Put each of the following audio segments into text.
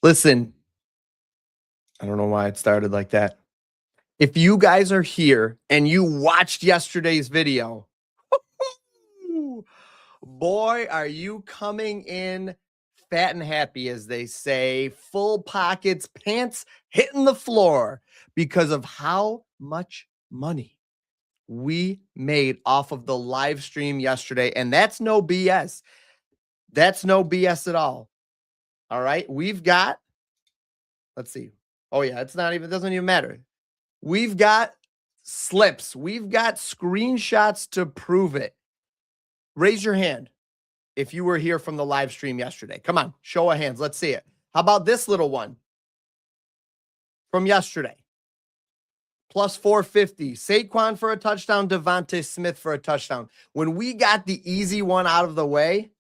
Listen, I don't know why it started like that. If you guys are here and you watched yesterday's video, boy, are you coming in fat and happy, as they say, full pockets, pants hitting the floor because of how much money we made off of the live stream yesterday. And that's no BS. That's no BS at all. All right. We've got, let's see. Oh, yeah. It's not even, it doesn't even matter. We've got slips. We've got screenshots to prove it. Raise your hand if you were here from the live stream yesterday. Come on, show of hands. Let's see it. How about this little one from yesterday? Plus 450. Saquon for a touchdown, Devontae Smith for a touchdown. When we got the easy one out of the way,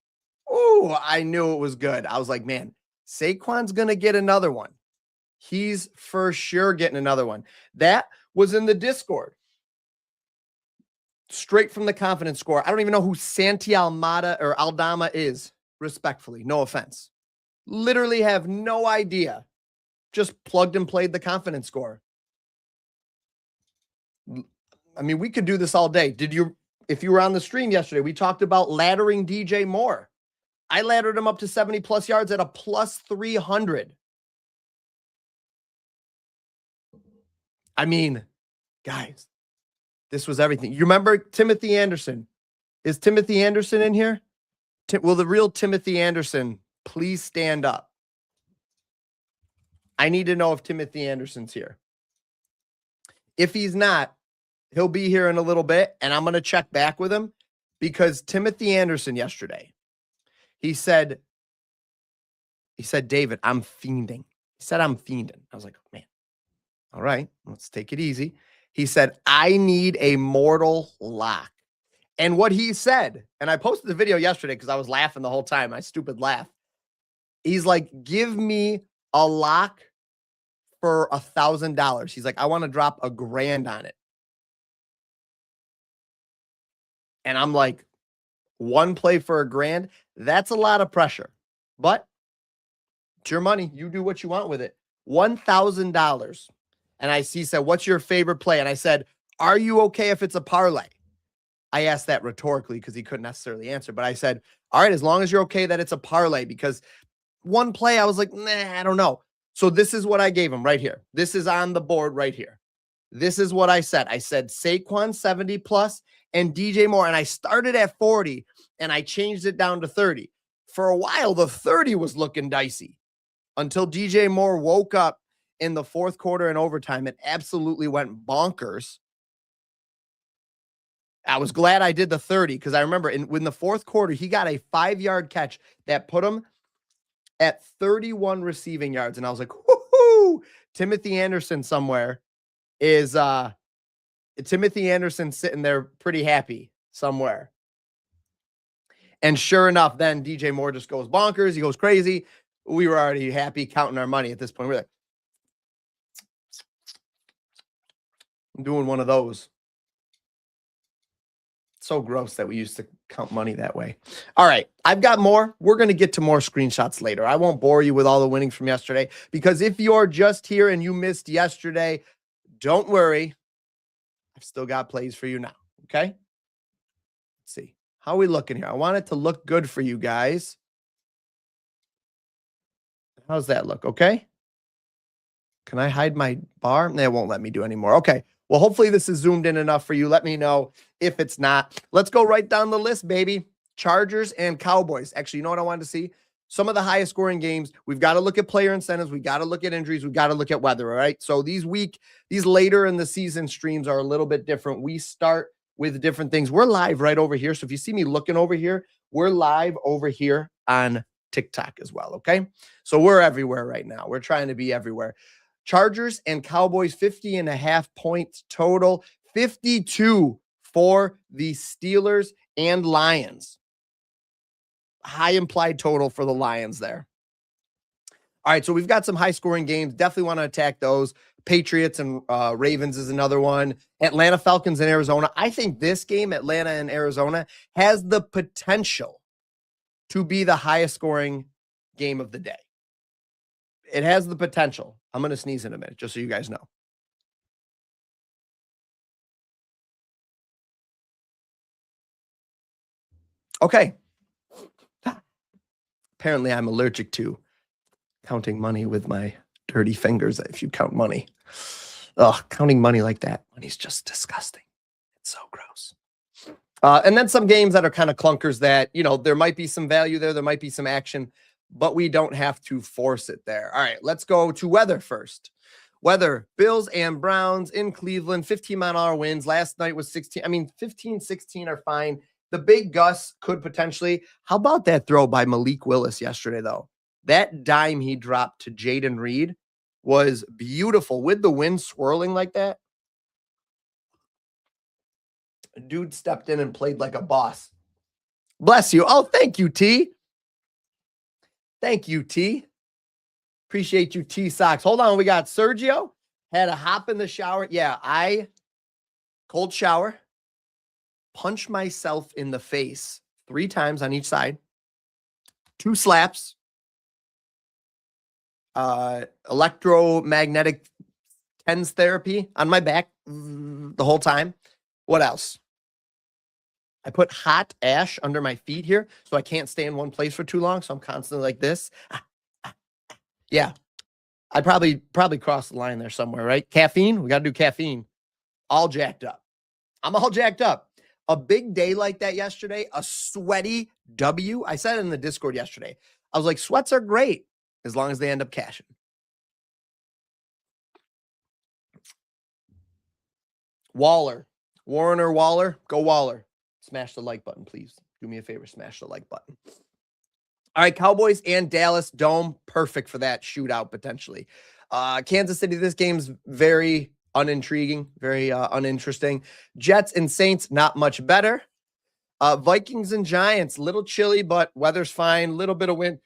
ooh, I knew it was good. I was like, man, Saquon's going to get another one. He's for sure getting another one. That was in the Discord. Straight from the confidence score. I don't even know who Santi Almada or Aldama is, respectfully. No offense. Literally have no idea. Just plugged and played the confidence score. I mean, we could do this all day. If you were on the stream yesterday, we talked about laddering DJ Moore. I laddered him up to 70 plus yards at a plus 300. I mean, guys, this was everything. You remember Timothy Anderson? Is Timothy Anderson in here? Will the real Timothy Anderson please stand up? I need to know if Timothy Anderson's here. If he's not, he'll be here in a little bit, and I'm going to check back with him because Timothy Anderson yesterday, he said, David, I'm fiending. He said, I'm fiending. I was like, oh, man, all right, let's take it easy. He said, I need a mortal lock. And what he said, and I posted the video yesterday because I was laughing the whole time, my stupid laugh. He's like, give me a lock for $1,000. He's like, I want to drop $1,000 on it. And I'm like, one play for $1,000? That's a lot of pressure. But it's your money. You do what you want with it. $1,000. And he said, what's your favorite play? And I said, are you okay if it's a parlay? I asked that rhetorically because he couldn't necessarily answer. But I said, all right, as long as you're okay that it's a parlay, because one play, I was like, nah, I don't know. So this is what I gave him right here. This is on the board right here. This is what I said. I said Saquon 70 plus and DJ Moore. And I started at 40 and I changed it down to 30. For a while, the 30 was looking dicey until DJ Moore woke up in the fourth quarter and overtime. It absolutely went bonkers. I was glad I did the 30 because I remember in the fourth quarter, he got a 5-yard catch that put him at 31 receiving yards. And I was like, whoo-hoo! Timothy Anderson somewhere is Timothy Anderson sitting there pretty happy somewhere. And sure enough, then DJ Moore just goes bonkers. He goes crazy. We were already happy counting our money at this point. We're like, I'm doing one of those. So gross that we used to count money that way. All right, I've got more. We're going to get to more screenshots later. I won't bore you with all the winnings from yesterday because if you're just here and you missed yesterday, don't worry. I've still got plays for you now, okay? Let's see. How are we looking here? I want it to look good for you guys. How's that look? Okay. Can I hide my bar? They won't let me do anymore. Okay. Well, hopefully this is zoomed in enough for you. Let me know if it's not. Let's go right down the list, baby. Chargers and Cowboys. Actually, you know what I wanted to see? Some of the highest scoring games. We've got to look at player incentives. We've got to look at injuries. We've got to look at weather, all right? So these later in the season streams are a little bit different. We start with different things. We're live right over here. So if you see me looking over here, we're live over here on TikTok as well, okay? So we're everywhere right now. We're trying to be everywhere. Chargers and Cowboys, 50.5 points total, 52 for the Steelers and Lions. High implied total for the Lions there. All right, so we've got some high-scoring games. Definitely want to attack those. Patriots and Ravens is another one. Atlanta Falcons and Arizona. I think this game, Atlanta and Arizona, has the potential to be the highest-scoring game of the day. It has the potential. I'm going to sneeze in a minute, just so you guys know. Okay. Apparently, I'm allergic to counting money with my dirty fingers, if you count money. Ugh, counting money like that. Money's just disgusting. It's so gross. And then some games that are kind of clunkers that, there might be some value there. There might be some action, but we don't have to force it there. All right, let's go to weather first. Weather, Bills and Browns in Cleveland, 15-mile-an-hour winds. Last night was 16. I mean, 15, 16 are fine. The big gusts could potentially. How about that throw by Malik Willis yesterday, though? That dime he dropped to Jaden Reed was beautiful with the wind swirling like that. A dude stepped in and played like a boss. Bless you. Oh, thank you, T. Thank you, T. Appreciate you, T Socks. Hold on. We got Sergio. Had a hop in the shower. Yeah, cold shower. Punch myself in the face 3 times on each side. 2 slaps. Electromagnetic TENS therapy on my back the whole time. What else? I put hot ash under my feet here so I can't stay in one place for too long. So I'm constantly like this. Yeah. I probably crossed the line there somewhere, right? Caffeine. We got to do caffeine. All jacked up. I'm all jacked up. A big day like that yesterday, a sweaty W. I said it in the Discord yesterday. I was like, sweats are great as long as they end up cashing. Waller. Warren or Waller? Go Waller. Smash the like button, please. Do me a favor. Smash the like button. All right, Cowboys and Dallas Dome. Perfect for that shootout, potentially. Kansas City, this game's very unintriguing, very uninteresting. Jets and Saints, not much better. Vikings and Giants, little chilly, but weather's fine. Little bit of wind.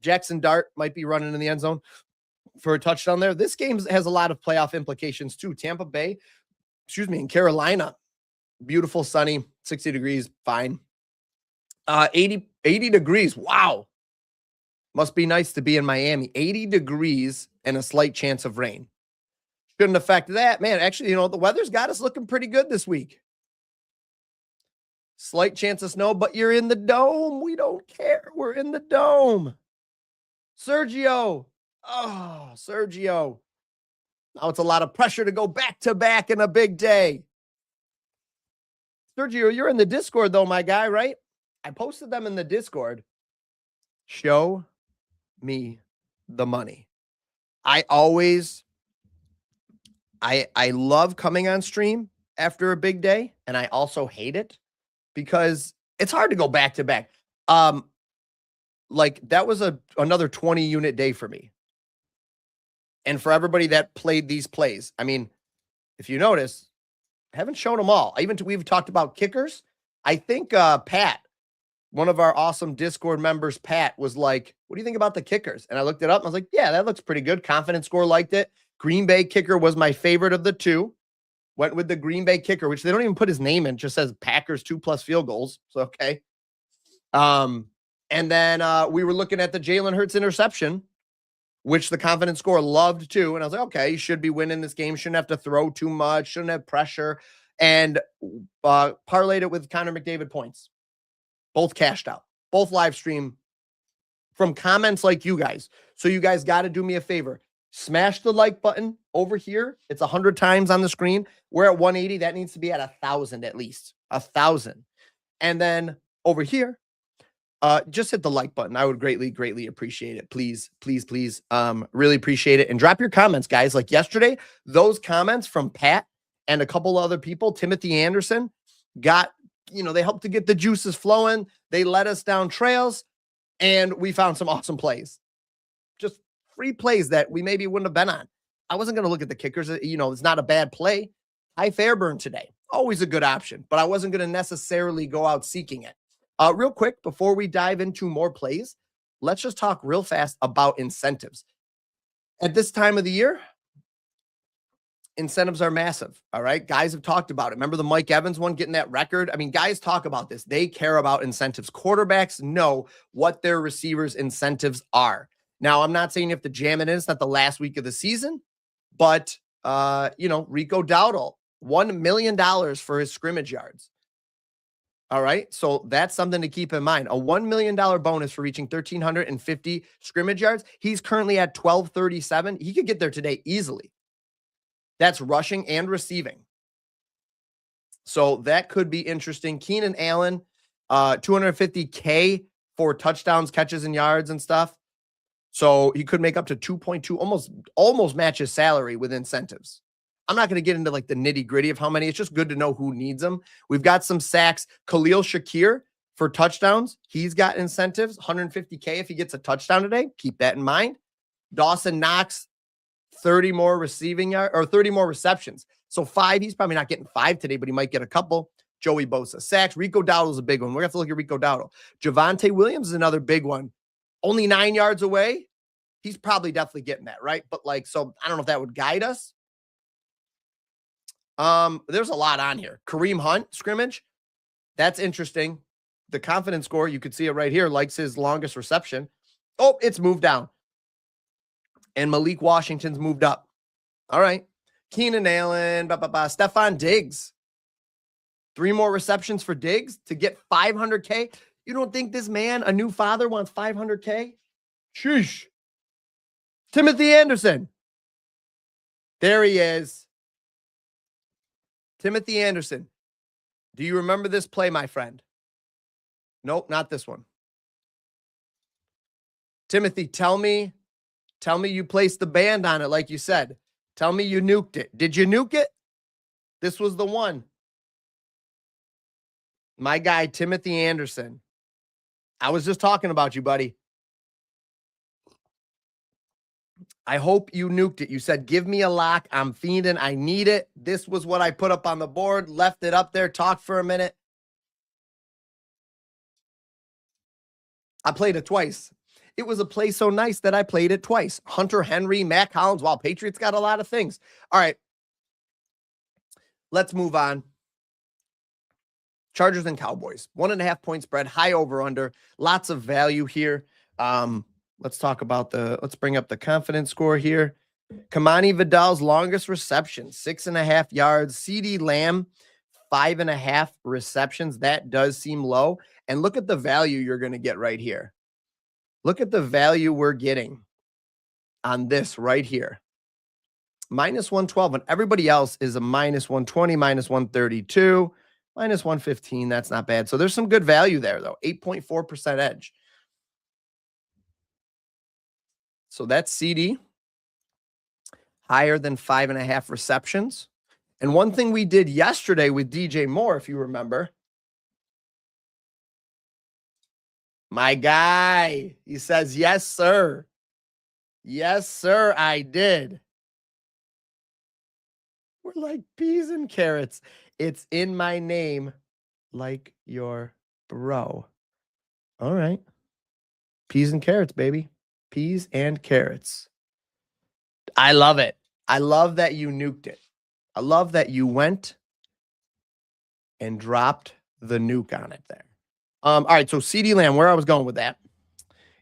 Jackson Dart might be running in the end zone for a touchdown there. This game has a lot of playoff implications too. Tampa Bay, in Carolina, beautiful, sunny, 60 degrees, fine. 80 degrees. Wow. Must be nice to be in Miami. 80 degrees and a slight chance of rain. Shouldn't affect that. Man, actually, the weather's got us looking pretty good this week. Slight chance of snow, but you're in the dome. We don't care. We're in the dome. Sergio. Oh, Sergio. Now it's a lot of pressure to go back-to-back in a big day. Sergio, you're in the Discord, though, my guy, right? I posted them in the Discord. Show me the money. I love coming on stream after a big day, and I also hate it because it's hard to go back-to-back. Like, that was another 20-unit day for me. And for everybody that played these plays, I mean, if you notice, I haven't shown them all. We've talked about kickers. I think Pat, one of our awesome Discord members, Pat, was like, what do you think about the kickers? And I looked it up and I was like, yeah, that looks pretty good. Confidence score liked it. Green Bay kicker was my favorite of the 2. Went with the Green Bay kicker, which they don't even put his name in. It just says Packers 2+ field goals. So, okay. And then we were looking at the Jalen Hurts interception, which the confidence score loved too. And I was like, okay, you should be winning this game. Shouldn't have to throw too much. Shouldn't have pressure. And parlayed it with Connor McDavid points. Both cashed out. Both live stream from comments like you guys. So you guys got to do me a favor. Smash the like button over here. It's 100 times on the screen. We're at 180. That needs to be at 1,000 at least. 1,000. And then over here, just hit the like button. I would greatly appreciate it. Please. Really appreciate it. And drop your comments, guys. Like yesterday, those comments from Pat and a couple other people, Timothy Anderson, got, they helped to get the juices flowing. They led us down trails, and we found some awesome plays. Just free plays that we maybe wouldn't have been on. I wasn't going to look at the kickers. It's not a bad play. Ty Fairburn today, always a good option, but I wasn't going to necessarily go out seeking it. Real quick, before we dive into more plays, let's just talk real fast about incentives. At this time of the year, incentives are massive. All right. Guys have talked about it. Remember the Mike Evans one getting that record? I mean, guys talk about this. They care about incentives. Quarterbacks know what their receivers' incentives are. Now, I'm not saying you have to jam it in. It's not the last week of the season, but, Rico Dowdle, $1 million for his scrimmage yards. All right. So that's something to keep in mind. A $1 million bonus for reaching 1,350 scrimmage yards. He's currently at 1,237. He could get there today easily. That's rushing and receiving. So that could be interesting. Keenan Allen, 250K for touchdowns, catches, and yards and stuff. So he could make up to 2.2, almost match his salary with incentives. I'm not going to get into like the nitty gritty of how many. It's just good to know who needs them. We've got some sacks. Khalil Shakir for touchdowns. He's got incentives, 150K if he gets a touchdown today. Keep that in mind. Dawson Knox, 30 more receiving yard or 30 more receptions. So 5, he's probably not getting 5 today, but he might get a couple. Joey Bosa, sacks. Rico Dowdle is a big one. We're going to have to look at Rico Dowdle. Javonte Williams is another big one. Only 9 yards away. He's probably definitely getting that, right? But so I don't know if that would guide us. There's a lot on here. Kareem Hunt, scrimmage. That's interesting. The confidence score, you could see it right here, likes his longest reception. Oh, it's moved down. And Malik Washington's moved up. All right. Keenan Allen, Stephon Diggs. 3 more receptions for Diggs to get 500K. You don't think this man, a new father, wants 500K? Sheesh. Timothy Anderson. There he is. Timothy Anderson. Do you remember this play, my friend? Nope, not this one. Timothy, tell me you placed the band on it like you said. Tell me you nuked it. Did you nuke it? This was the one. My guy, Timothy Anderson. I was just talking about you, buddy. I hope you nuked it. You said, give me a lock. I'm fiending. I need it. This was what I put up on the board, left it up there, talked for a minute. I played it twice. It was a play so nice that I played it twice. Hunter Henry, Matt Collins. Wow, Patriots got a lot of things. All right. Let's move on. Chargers and Cowboys. 1.5 point spread, high over under. Lots of value here. Let's talk about let's bring up the confidence score here. Kamani Vidal's longest reception, 6.5 yards. CeeDee Lamb, 5.5 receptions. That does seem low. And look at the value you're going to get right here. Look at the value we're getting on this right here. -112, and everybody else is a -120, -132, -115. That's not bad. So there's some good value there, though. 8.4% edge. So that's CD. Higher than 5.5 receptions. And one thing we did yesterday with DJ Moore, if you remember. My guy, he says, yes, sir. Yes, sir, I did. We're like peas and carrots. It's in my name, like your bro. All right. Peas and carrots, baby. Peas and carrots. I love it. I love that you nuked it. I love that you went and dropped the nuke on it there. All right, so CeeDee Lamb, where I was going with that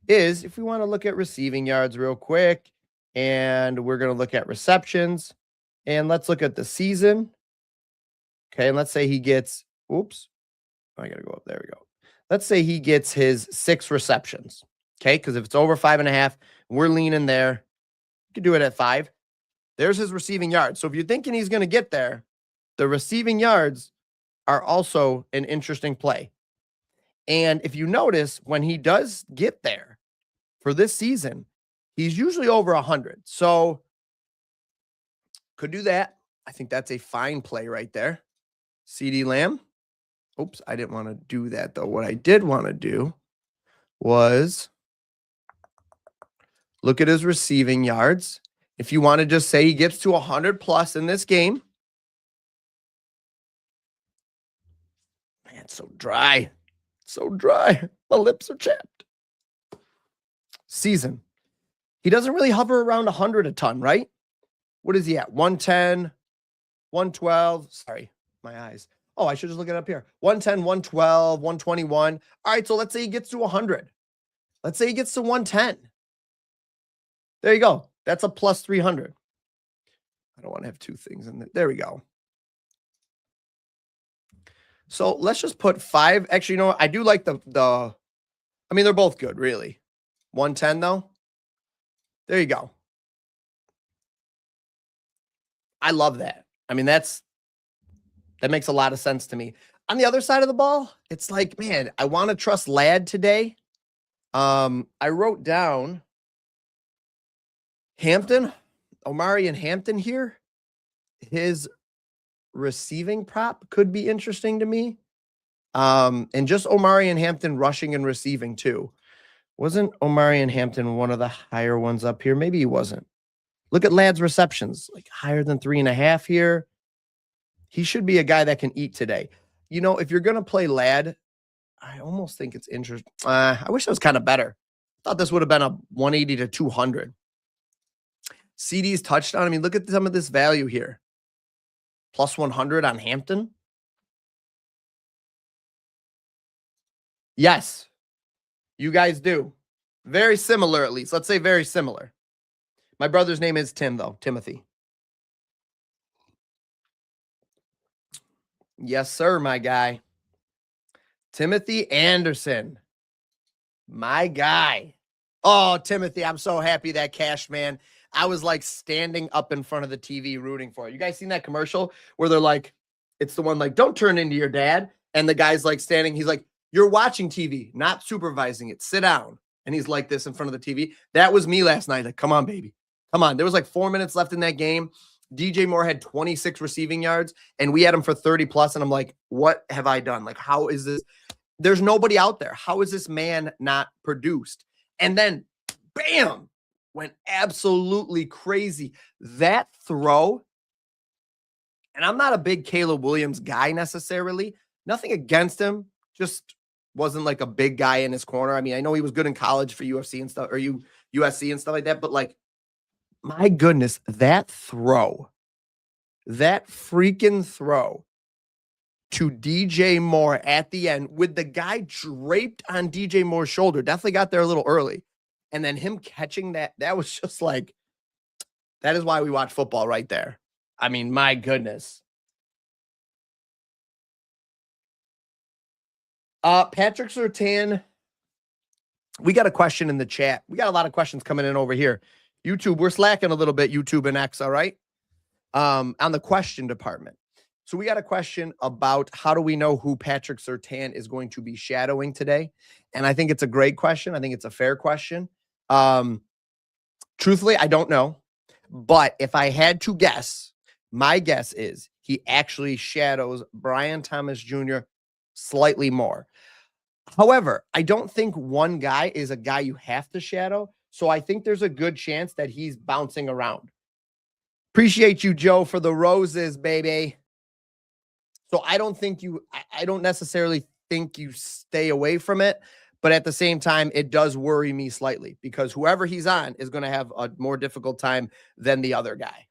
is if we want to look at receiving yards real quick, and we're going to look at receptions, and let's look at the season. Okay, and let's say he gets, oops, I got to go up. There we go. Let's say he gets his 6 receptions. Okay, because if it's over 5.5, we're leaning there. You can do it at 5. There's his receiving yards. So if you're thinking he's going to get there, the receiving yards are also an interesting play. And if you notice, when he does get there for this season, he's usually over 100. So could do that. I think that's a fine play right there. CeeDee Lamb. Oops, I didn't want to do that, though. What I did want to do was look at his receiving yards. If you want to just say he gets to 100 plus in this game. Man, it's so dry. So dry. My lips are chapped. Season. He doesn't really hover around 100 a ton, right? What is he at? 110, 112. Sorry, my eyes. Oh, I should just look it up here. 110, 112, 121. All right, so let's say he gets to 100. Let's say he gets to 110. There you go. That's a plus 300. I don't want to have two things in there. There we go. So let's just put 5. Actually, you know what? I do like I mean, they're both good, really. 110 though. There you go. I love that. I mean, that makes a lot of sense to me. On the other side of the ball, it's like, man, I want to trust Ladd today. I wrote down Hampton, Omari and Hampton here. His receiving prop could be interesting to me. And just Omari and Hampton rushing and receiving too. Wasn't Omari and Hampton one of the higher ones up here? Maybe he wasn't. Look at Ladd's receptions, like higher than 3.5 here. He should be a guy that can eat today. You know, if you're going to play Ladd, I almost think it's interesting. I wish it was kind of better. Thought this would have been a 180 to 200. CD's touchdown. I mean, look at some of this value here. Plus 100 on Hampton. Yes, you guys do. Very similar, at least. Let's say very similar. My brother's name is Tim, though. Timothy. Yes, sir, my guy. Timothy Anderson. My guy. Oh, Timothy, I'm so happy that cashed, man. I was like standing up in front of the TV rooting for it. You guys seen that commercial where they're like, it's the one like, don't turn into your dad. And the guy's like standing, he's like, you're watching TV, not supervising it. Sit down. And he's like this in front of the TV. That was me last night. Like, come on, baby. Come on. There was like 4 minutes left in that game. DJ Moore had 26 receiving yards and we had him for 30 plus. And I'm like, what have I done? Like, how is this? There's nobody out there. How is this man not produced? And then, bam, went absolutely crazy. That throw, and I'm not a big Caleb Williams guy necessarily. Nothing against him. Just wasn't like a big guy in his corner. I mean, I know he was good in college for UFC and stuff, or USC and stuff like that. But like, my goodness, that freaking throw to DJ Moore at the end with the guy draped on DJ Moore's shoulder. Definitely got there a little early. And then him catching that was just like, that is why we watch football right there. I mean, my goodness. Patrick Surtain, we got a question in the chat. We got a lot of questions coming in over here. YouTube, we're slacking a little bit, YouTube and X, all right? On the question department. So we got a question about how do we know who Patrick Surtain is going to be shadowing today? And I think it's a great question. I think it's a fair question. Truthfully, I don't know. But if I had to guess, my guess is he actually shadows Brian Thomas Jr. slightly more. However, I don't think one guy is a guy you have to shadow. So I think there's a good chance that he's bouncing around. Appreciate you, Joe, for the roses, baby. So I don't necessarily think you stay away from it. But at the same time, it does worry me slightly because whoever he's on is going to have a more difficult time than the other guy.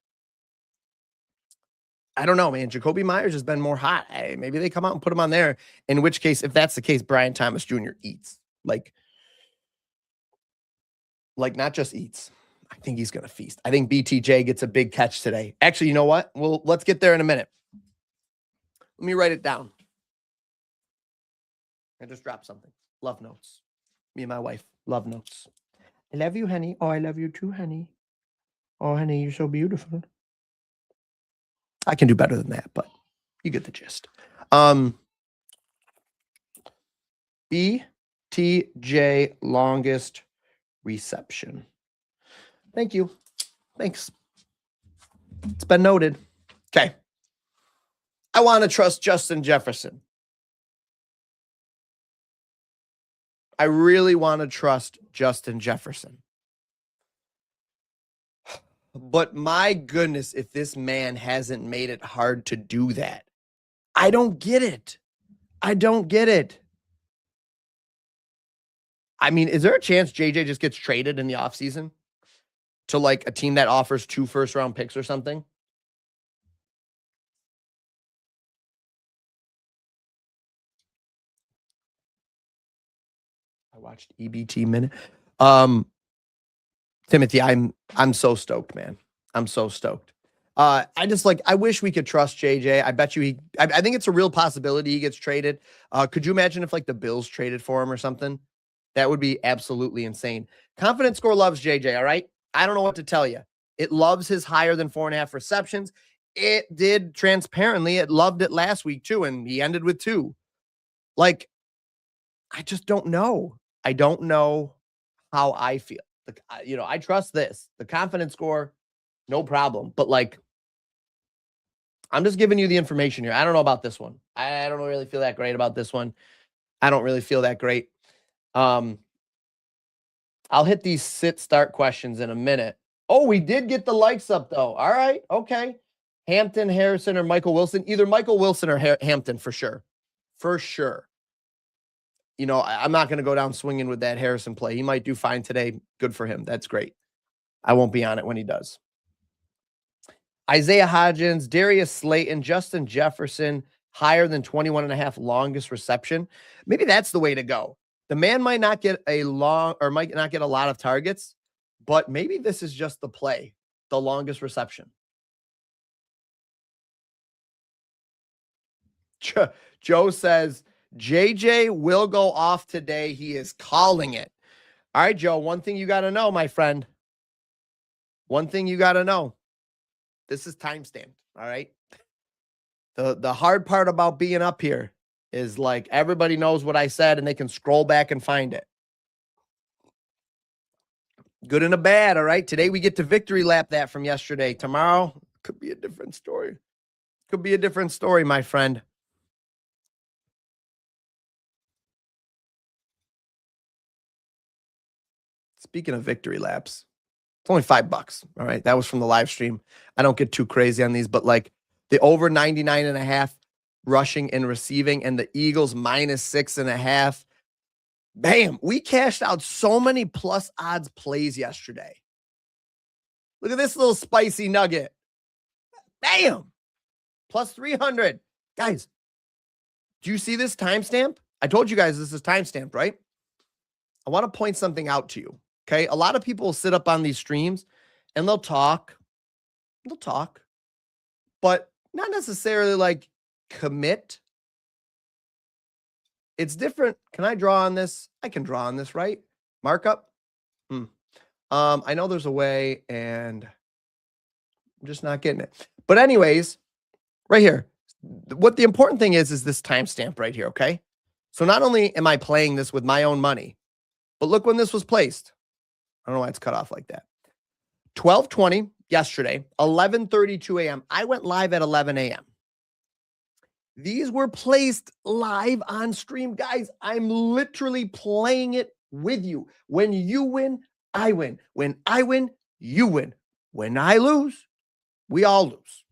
I don't know, man. Jacoby Myers has been more hot. Hey, maybe they come out and put him on there. In which case, if that's the case, Brian Thomas Jr. eats. Like not just eats. I think he's going to feast. I think BTJ gets a big catch today. Actually, you know what? Well, let's get there in a minute. Let me write it down. I just dropped something. Love notes. Me and my wife. Love notes. I love you, honey. Oh, I love you too, honey. Oh, honey, you're so beautiful. I can do better than that, but you get the gist. BTJ longest reception. Thank you. Thanks. It's been noted. Okay. I want to trust Justin Jefferson. I really want to trust Justin Jefferson. But my goodness, if this man hasn't made it hard to do that. I don't get it. I don't get it. I mean, is there a chance JJ just gets traded in the offseason to like a team that offers 2 first-round picks or something? I watched EBT minute. Timothy, I'm so stoked, man. I'm so stoked. I wish we could trust JJ. I bet you I think it's a real possibility he gets traded. Could you imagine if like the Bills traded for him or something? That would be absolutely insane. Confidence score loves JJ. All right. I don't know what to tell you. It loves his higher than 4.5 receptions. It did transparently. It loved it last week too. And he ended with 2. Like, I just don't know. I don't know how I feel. I trust this. The confidence score, no problem. But like, I'm just giving you the information here. I don't know about this one. I don't really feel that great about this one. I don't really feel that great. I'll hit these sit start questions in a minute. Oh, we did get the likes up though. All right. Okay. Hampton, Harrison, or Michael Wilson. Either Michael Wilson or Hampton for sure. For sure. I'm not going to go down swinging with that Harrison play. He might do fine today. Good for him. That's great. I won't be on it when he does. Isaiah Hodgins, Darius Slayton, Justin Jefferson, higher than 21.5 longest reception. Maybe that's the way to go. The man might not get might not get a lot of targets, but maybe this is just the play, the longest reception. Joe says, JJ will go off today. He is calling it. All right, Joe, one thing you got to know, my friend. One thing you got to know. This is timestamped, all right? The hard part about being up here is like everybody knows what I said and they can scroll back and find it. Good and a bad, all right? Today we get to victory lap that from yesterday. Tomorrow could be a different story. Could be a different story, my friend. Speaking of victory laps, it's only $5. All right. That was from the live stream. I don't get too crazy on these, but like the over 99.5 rushing and receiving and the Eagles -6.5. Bam. We cashed out so many plus odds plays yesterday. Look at this little spicy nugget. Bam. Plus 300. Guys, do you see this timestamp? I told you guys this is timestamped, right? I want to point something out to you. Okay. A lot of people sit up on these streams and they'll talk, but not necessarily like commit. It's different. Can I draw on this? I can draw on this, right? Markup. I know there's a way and I'm just not getting it. But anyways, right here, what the important thing is this timestamp right here. Okay. So not only am I playing this with my own money, but look when this was placed. I don't know why it's cut off like that. 12:20 yesterday, 11:32 a.m. I went live at 11 a.m. These were placed live on stream. Guys, I'm literally playing it with you. When you win, I win. When I win, you win. When I lose, we all lose.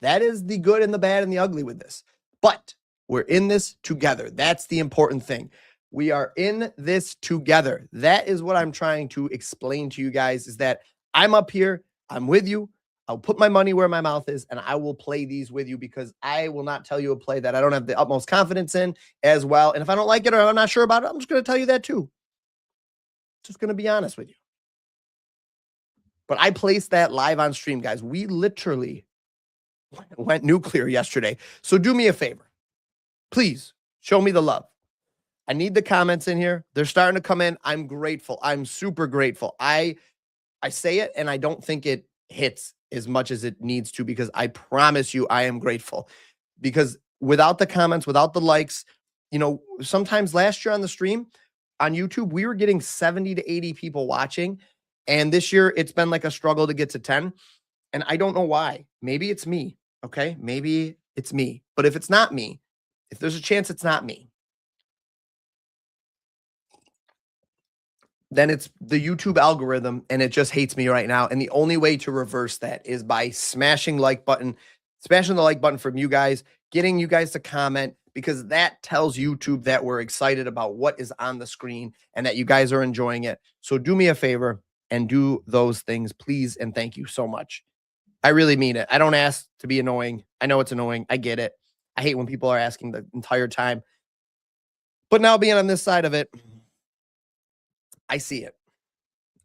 That is the good and the bad and the ugly with this. But we're in this together. That's the important thing. We are in this together. That is what I'm trying to explain to you guys, is that I'm up here. I'm with you. I'll put my money where my mouth is, and I will play these with you because I will not tell you a play that I don't have the utmost confidence in as well. And if I don't like it or I'm not sure about it, I'm just going to tell you that too. Just going to be honest with you. But I placed that live on stream, guys. We literally went nuclear yesterday. So do me a favor. Please show me the love. I need the comments in here. They're starting to come in. I'm grateful. I'm super grateful. I say it and I don't think it hits as much as it needs to, because I promise you I am grateful. Because without the comments, without the likes, sometimes last year on the stream on YouTube, we were getting 70 to 80 people watching. And this year it's been like a struggle to get to 10. And I don't know why. Maybe it's me. Okay. Maybe it's me. But if it's not me, if there's a chance it's not me, then it's the YouTube algorithm and it just hates me right now. And the only way to reverse that is by smashing the like button from you guys, getting you guys to comment, because that tells YouTube that we're excited about what is on the screen and that you guys are enjoying it. So do me a favor and do those things, please. And thank you so much. I really mean it. I don't ask to be annoying. I know it's annoying. I get it. I hate when people are asking the entire time. But now being on this side of it, I see it.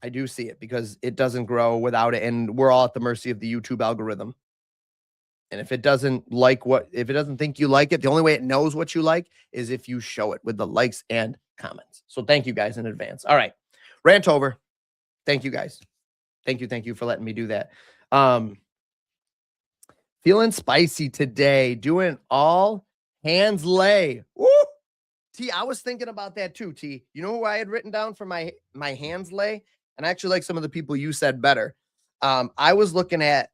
I do see it because it doesn't grow without it, and we're all at the mercy of the YouTube algorithm. And if it doesn't if it doesn't think you like it, the only way it knows what you like is if you show it with the likes and comments. So thank you guys in advance. All right. Rant over. Thank you guys. Thank you for letting me do that. Feeling spicy today, doing all hands lay. Woo! T, I was thinking about that too, T. You know who I had written down for my hands lay? And I actually like some of the people you said better. I was looking at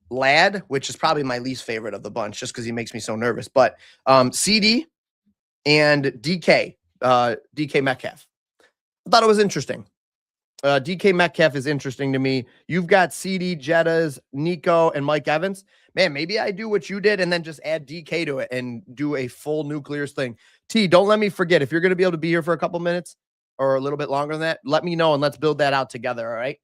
Lad, which is probably my least favorite of the bunch just because he makes me so nervous. But CD and DK, DK Metcalf. I thought it was interesting. DK Metcalf is interesting to me. You've got CD, Jettas, Nico, and Mike Evans. Man, maybe I do what you did and then just add DK to it and do a full nuclears thing. T, don't let me forget. If you're going to be able to be here for a couple minutes or a little bit longer than that, let me know and let's build that out together, all right?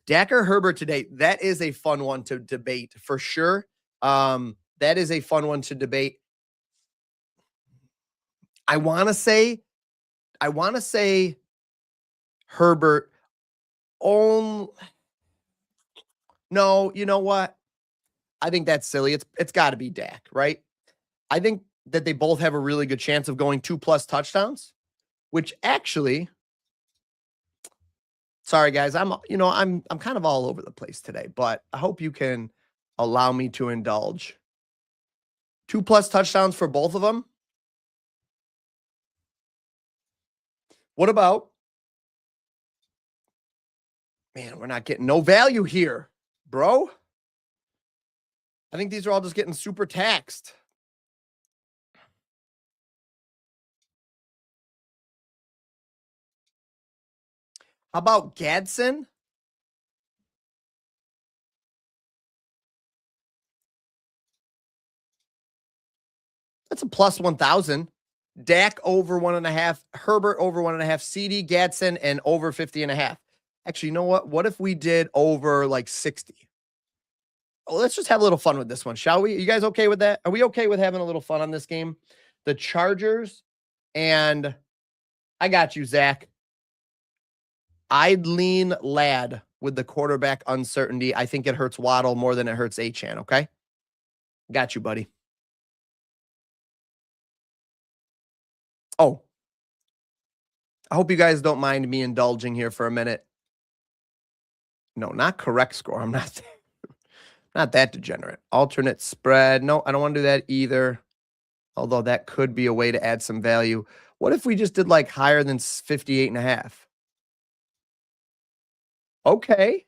Dak or Herbert today, that is a fun one to debate for sure. That is a fun one to debate. I want to say Herbert. No, you know what? I think that's silly. It's got to be Dak, right? I think that they both have a really good chance of going 2+ touchdowns, which actually, sorry guys, I'm kind of all over the place today, but I hope you can allow me to indulge. 2+ touchdowns for both of them. What about, man, we're not getting no value here, bro. I think these are all just getting super taxed. How about Gadsden? That's a plus 1,000. Dak over 1.5, Herbert over 1.5, CD, Gadsden, and over 50.5. Actually, you know what? What if we did over like 60? Oh, let's just have a little fun with this one, shall we? Are you guys okay with that? Are we okay with having a little fun on this game? The Chargers, and I got you, Zach. I'd lean Lad with the quarterback uncertainty. I think it hurts Waddle more than it hurts Achane, okay? Got you, buddy. Oh, I hope you guys don't mind me indulging here for a minute. No, not correct score. I'm not that degenerate. Alternate spread. No, I don't want to do that either. Although that could be a way to add some value. What if we just did like higher than 58.5? Okay.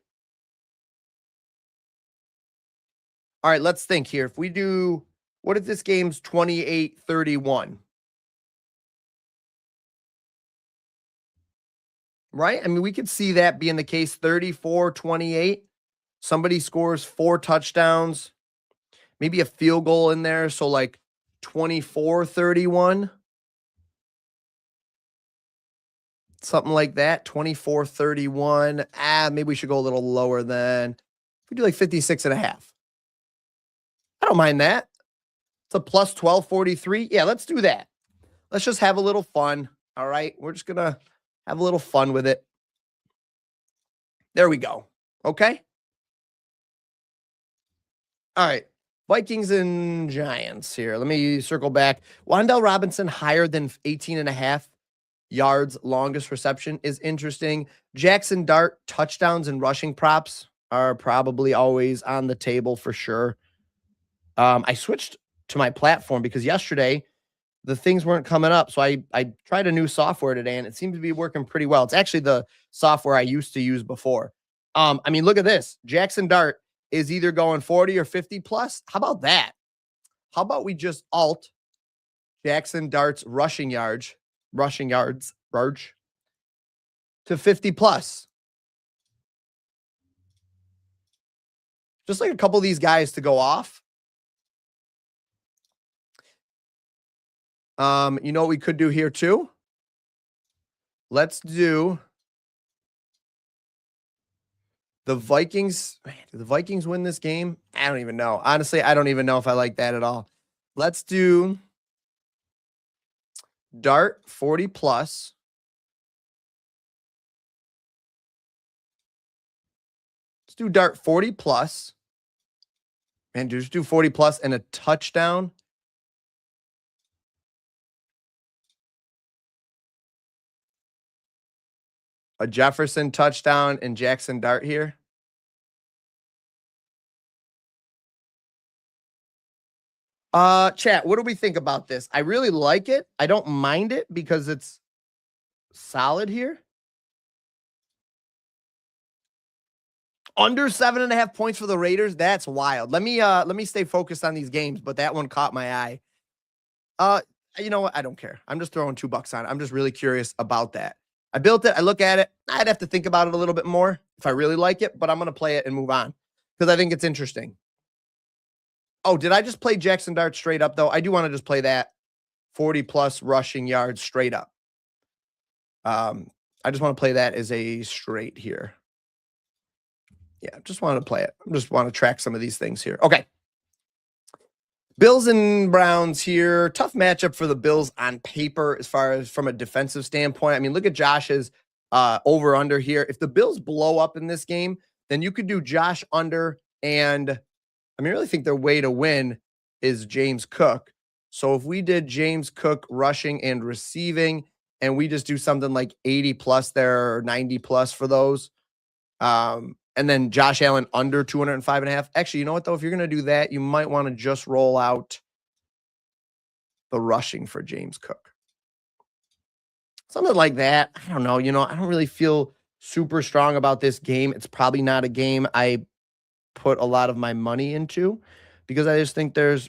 All right, let's think here. If we do, what if this game's 28-31? Right? I mean, we could see that being the case. 34-28. Somebody scores 4 touchdowns, maybe a field goal in there. So like 24-31. Something like that. 24-31. Maybe we should go a little lower than, if we do like 56.5. I don't mind that. It's a plus 1243. Yeah, let's do that. Let's just have a little fun. All right. We're just going to have a little fun with it. There we go. Okay. All right. Vikings and Giants here. Let me circle back. Wan'Dale Robinson higher than 18.5 yards, longest reception is interesting. Jackson Dart touchdowns and rushing props are probably always on the table for sure. I switched to my platform because yesterday the things weren't coming up. So I tried a new software today and it seemed to be working pretty well. It's actually the software I used to use before. I mean, look at this. Jackson Dart is either going 40 or 50 plus. How about that? How about we just alt Jackson Dart's rushing yards, Burge, to 50 plus. Just like a couple of these guys to go off. You know what we could do here too? Let's do the Vikings. Man, do the Vikings win this game? I don't even know. Honestly, I don't even know if I like that at all. Let's do Dart 40 plus. Let's do Dart 40 plus. And just do 40 plus and a touchdown. A Jefferson touchdown and Jackson Dart here. Chat, what do we think about this? I really like it. I don't mind it because it's solid here. Under 7.5 points for the Raiders. That's wild. Let me stay focused on these games, but that one caught my eye. You know what? I don't care. I'm just throwing $2 on it. I'm just really curious about that. I built it. I look at it. I'd have to think about it a little bit more if I really like it, but I'm going to play it and move on because I think it's interesting. Oh, did I just play Jackson Dart straight up, though? I do want to just play that 40-plus rushing yards straight up. I just want to play that as a straight here. Yeah, just want to play it. I just want to track some of these things here. Okay. Bills and Browns here. Tough matchup for the Bills on paper as far as from a defensive standpoint. I mean, look at Josh's over-under here. If the Bills blow up in this game, then you could do Josh under and I mean, I really think their way to win is James Cook. So if we did James Cook rushing and receiving, and we just do something like 80 plus there or 90 plus for those, and then Josh Allen under 205.5. Actually, you know what though? If you're going to do that, you might want to just roll out the rushing for James Cook. Something like that. I don't know. I don't really feel super strong about this game. It's probably not a game I put a lot of my money into because I just think there's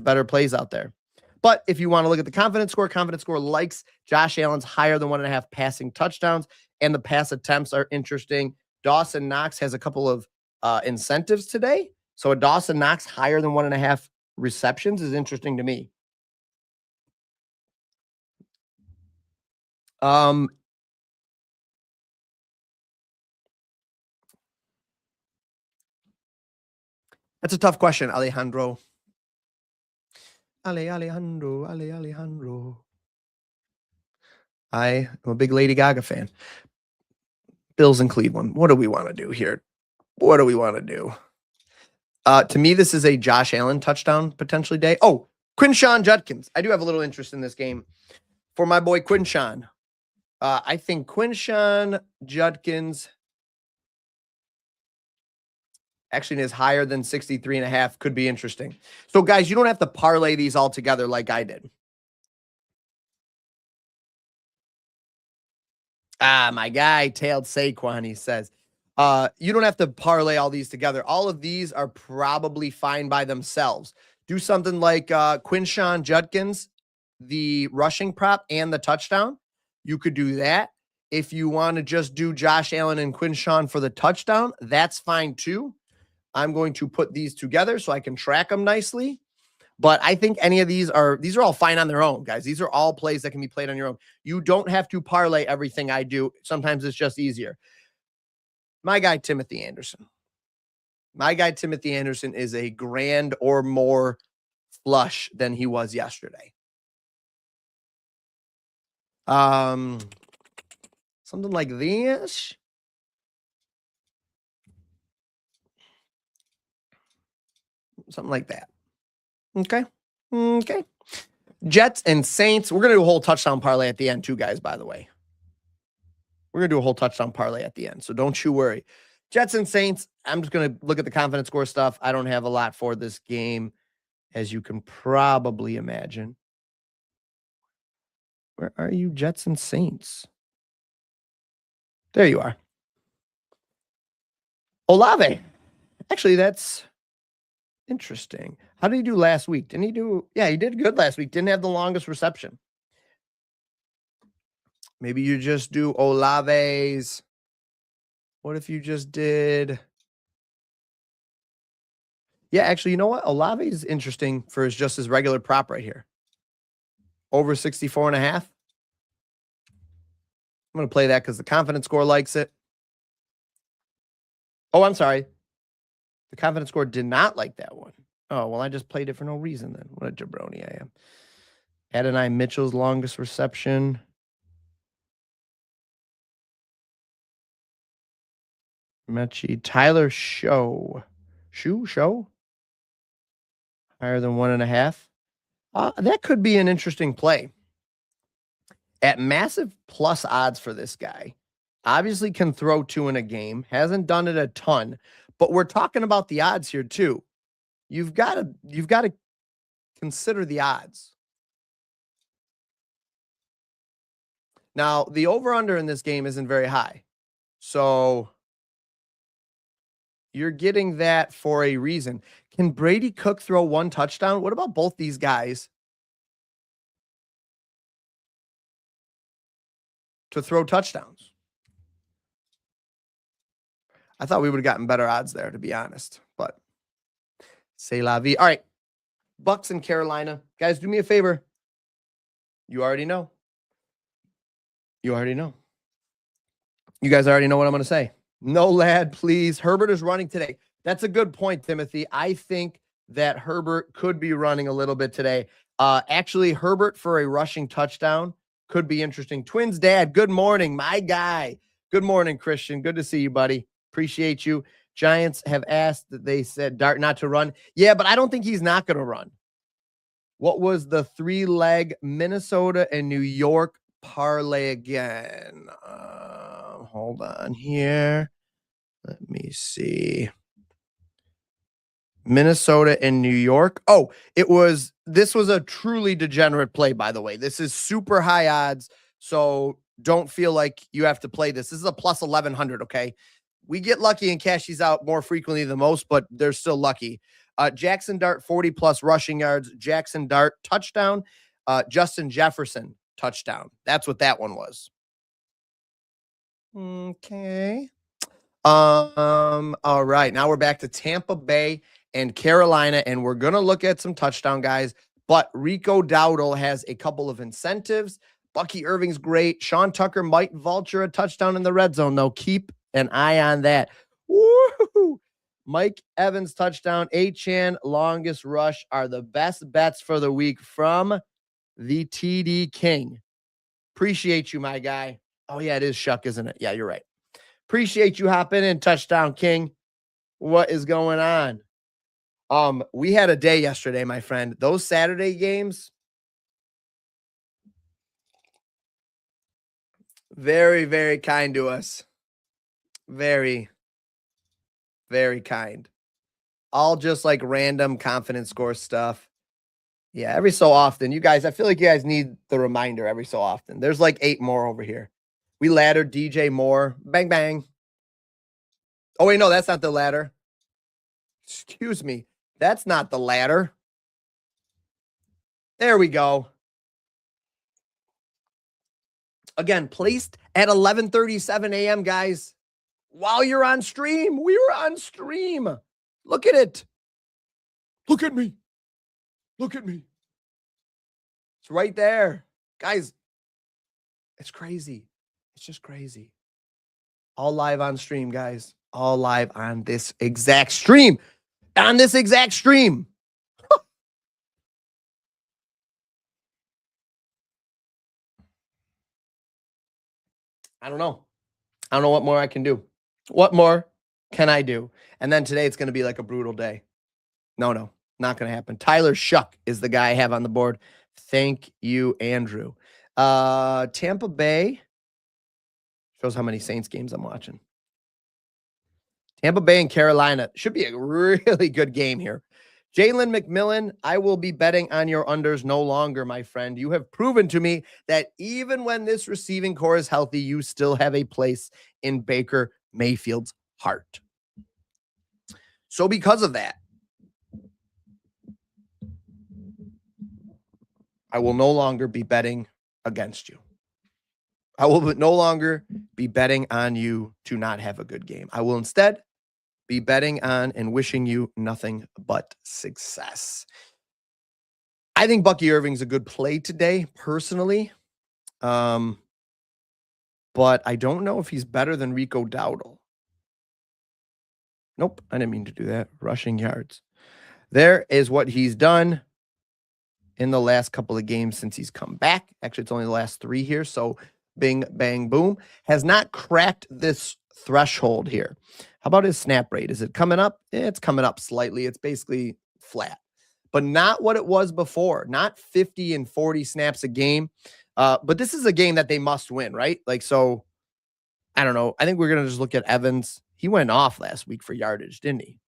better plays out there. But if you want to look at the confidence score likes Josh Allen's higher than 1.5 passing touchdowns, and the pass attempts are interesting. Dawson Knox has a couple of incentives today. So a Dawson Knox higher than 1.5 receptions is interesting to me. That's a tough question, Alejandro. Alejandro. I am a big Lady Gaga fan. Bills and Cleveland. What do we want to do here? What do we want to do? To me, this is a Josh Allen touchdown potentially day. Oh, Quinshawn Judkins. I do have a little interest in this game for my boy Quinshawn. I think Quinshawn Judkins actually is higher than 63.5. Could be interesting. So, guys, you don't have to parlay these all together like I did. My guy tailed Saquon, he says. You don't have to parlay all these together. All of these are probably fine by themselves. Do something like Quinshawn Judkins, the rushing prop and the touchdown. You could do that. If you want to just do Josh Allen and Quinshawn for the touchdown, that's fine too. I'm going to put these together so I can track them nicely. But I think any of these are all fine on their own, guys. These are all plays that can be played on your own. You don't have to parlay everything I do. Sometimes it's just easier. My guy, Timothy Anderson. My guy, Timothy Anderson, is a grand or more flush than he was yesterday. Something like this. Something like that. Okay. Jets and Saints. We're going to do a whole touchdown parlay at the end too, guys, by the way. We're going to do a whole touchdown parlay at the end, so don't you worry. Jets and Saints, I'm just going to look at the confidence score stuff. I don't have a lot for this game, as you can probably imagine. Where are you, Jets and Saints? There you are. Olave. Actually, that's interesting. How did he do last week? Didn't he do? Yeah, he did good last week. Didn't have the longest reception. Maybe you just do Olave's. What if you just did? Yeah, actually, you know what? Olave is interesting for just his regular prop right here. Over 64.5. I'm going to play that because the confidence score likes it. Oh, I'm sorry. The confidence score did not like that one. Oh, well, I just played it for no reason then. What a jabroni I am. Adonai Mitchell's longest reception. Mechie. Tyler Show. Show? Higher than 1.5. That could be an interesting play. At massive plus odds for this guy. Obviously can throw 2 in a game. Hasn't done it a ton. But we're talking about the odds here too. You've got to consider the odds. Now, the over-under in this game isn't very high. So you're getting that for a reason. Can Brady Cook throw 1 touchdown? What about both these guys to throw touchdowns? I thought we would have gotten better odds there, to be honest. But c'est la vie. All right. Bucks and Carolina. Guys, do me a favor. You already know. You already know. You guys already know what I'm going to say. No, lad, please. Herbert is running today. That's a good point, Timothy. I think that Herbert could be running a little bit today. Actually, Herbert for a rushing touchdown could be interesting. Twins dad, good morning, my guy. Good morning, Christian. Good to see you, buddy. Appreciate you. Giants have asked that they said Dart not to run. Yeah, but I don't think he's not going to run. What was the 3-leg Minnesota and New York parlay again? Hold on here. Let me see. Minnesota and New York. Oh, this was a truly degenerate play, by the way. This is super high odds. So don't feel like you have to play this. This is a plus 1100. Okay. We get lucky and cash these out more frequently than most, but they're still lucky. Jackson Dart, 40 plus rushing yards. Jackson Dart, touchdown. Justin Jefferson, touchdown. That's what that one was. Okay. All right. Now we're back to Tampa Bay and Carolina, and we're going to look at some touchdown guys. But Rico Dowdle has a couple of incentives. Bucky Irving's great. Sean Tucker might vulture a touchdown in the red zone, though. Keep an eye on that. Woo! Mike Evans touchdown. Achane longest rush are the best bets for the week from the TD King. Appreciate you, my guy. Oh, yeah, it is Shuck, isn't it? Yeah, you're right. Appreciate you hopping in, Touchdown King. What is going on? We had a day yesterday, my friend. Those Saturday games, very, very kind to us. Very, very kind. All just like random confidence score stuff. Yeah, every so often. You guys, I feel like you guys need the reminder every so often. There's like 8 more over here. We laddered DJ Moore. Bang, bang. Oh, wait, no, that's not the ladder. Excuse me. That's not the ladder. There we go. Again, placed at 11:37 a.m., guys. While you're on stream. We were on stream. Look at it. Look at me. Look at me. It's right there. Guys, it's crazy. It's just crazy. All live on stream, guys. All live on this exact stream. On this exact stream. I don't know. I don't know what more I can do. What more can I do? And then today it's going to be like a brutal day. No, not going to happen. Tyler Shuck is the guy I have on the board. Thank you, Andrew. Tampa Bay shows how many Saints games I'm watching. Tampa Bay and Carolina should be a really good game here. Jalen McMillan, I will be betting on your unders no longer, my friend. You have proven to me that even when this receiving core is healthy, you still have a place in Baker Mayfield's heart. So because of that, I will no longer be betting against you. I will no longer be betting on you to not have a good game. I will instead be betting on and wishing you nothing but success. I think Bucky Irving's a good play today, personally. But I don't know if he's better than Rico Dowdle. Nope, I didn't mean to do that. Rushing yards. There is what he's done in the last couple of games since he's come back. Actually, it's only the last 3 here. So bing, bang, boom. Has not cracked this threshold here. How about his snap rate? Is it coming up? It's coming up slightly. It's basically flat, but not what it was before. Not 50 and 40 snaps a game. But this is a game that they must win, right? Like, so I don't know. I think we're going to just look at Evans. He went off last week for yardage, didn't he?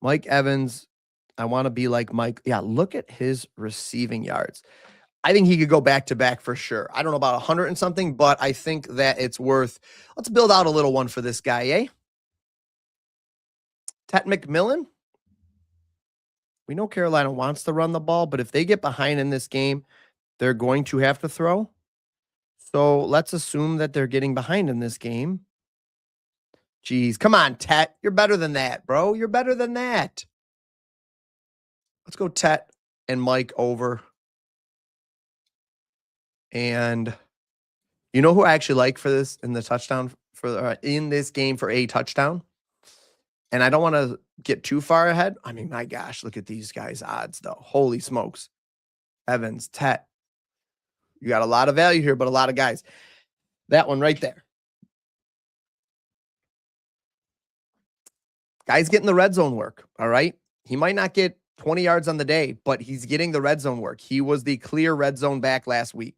Mike Evans. I want to be like Mike. Yeah, look at his receiving yards. I think he could go back to back for sure. I don't know about 100 and something, but I think that it's worth. Let's build out a little one for this guy, eh? Tet McMillan. We know Carolina wants to run the ball, but if they get behind in this game, they're going to have to throw. So let's assume that they're getting behind in this game. Jeez, come on, Tet. You're better than that, bro. You're better than that. Let's go Tet and Mike over. And you know who I actually like for this in the touchdown for in this game for a touchdown? And I don't want to get too far ahead. I mean, my gosh, look at these guys' odds, though. Holy smokes. Evans, Tet. You got a lot of value here, but a lot of guys. That one right there. Guy's getting the red zone work, all right? He might not get 20 yards on the day, but he's getting the red zone work. He was the clear red zone back last week.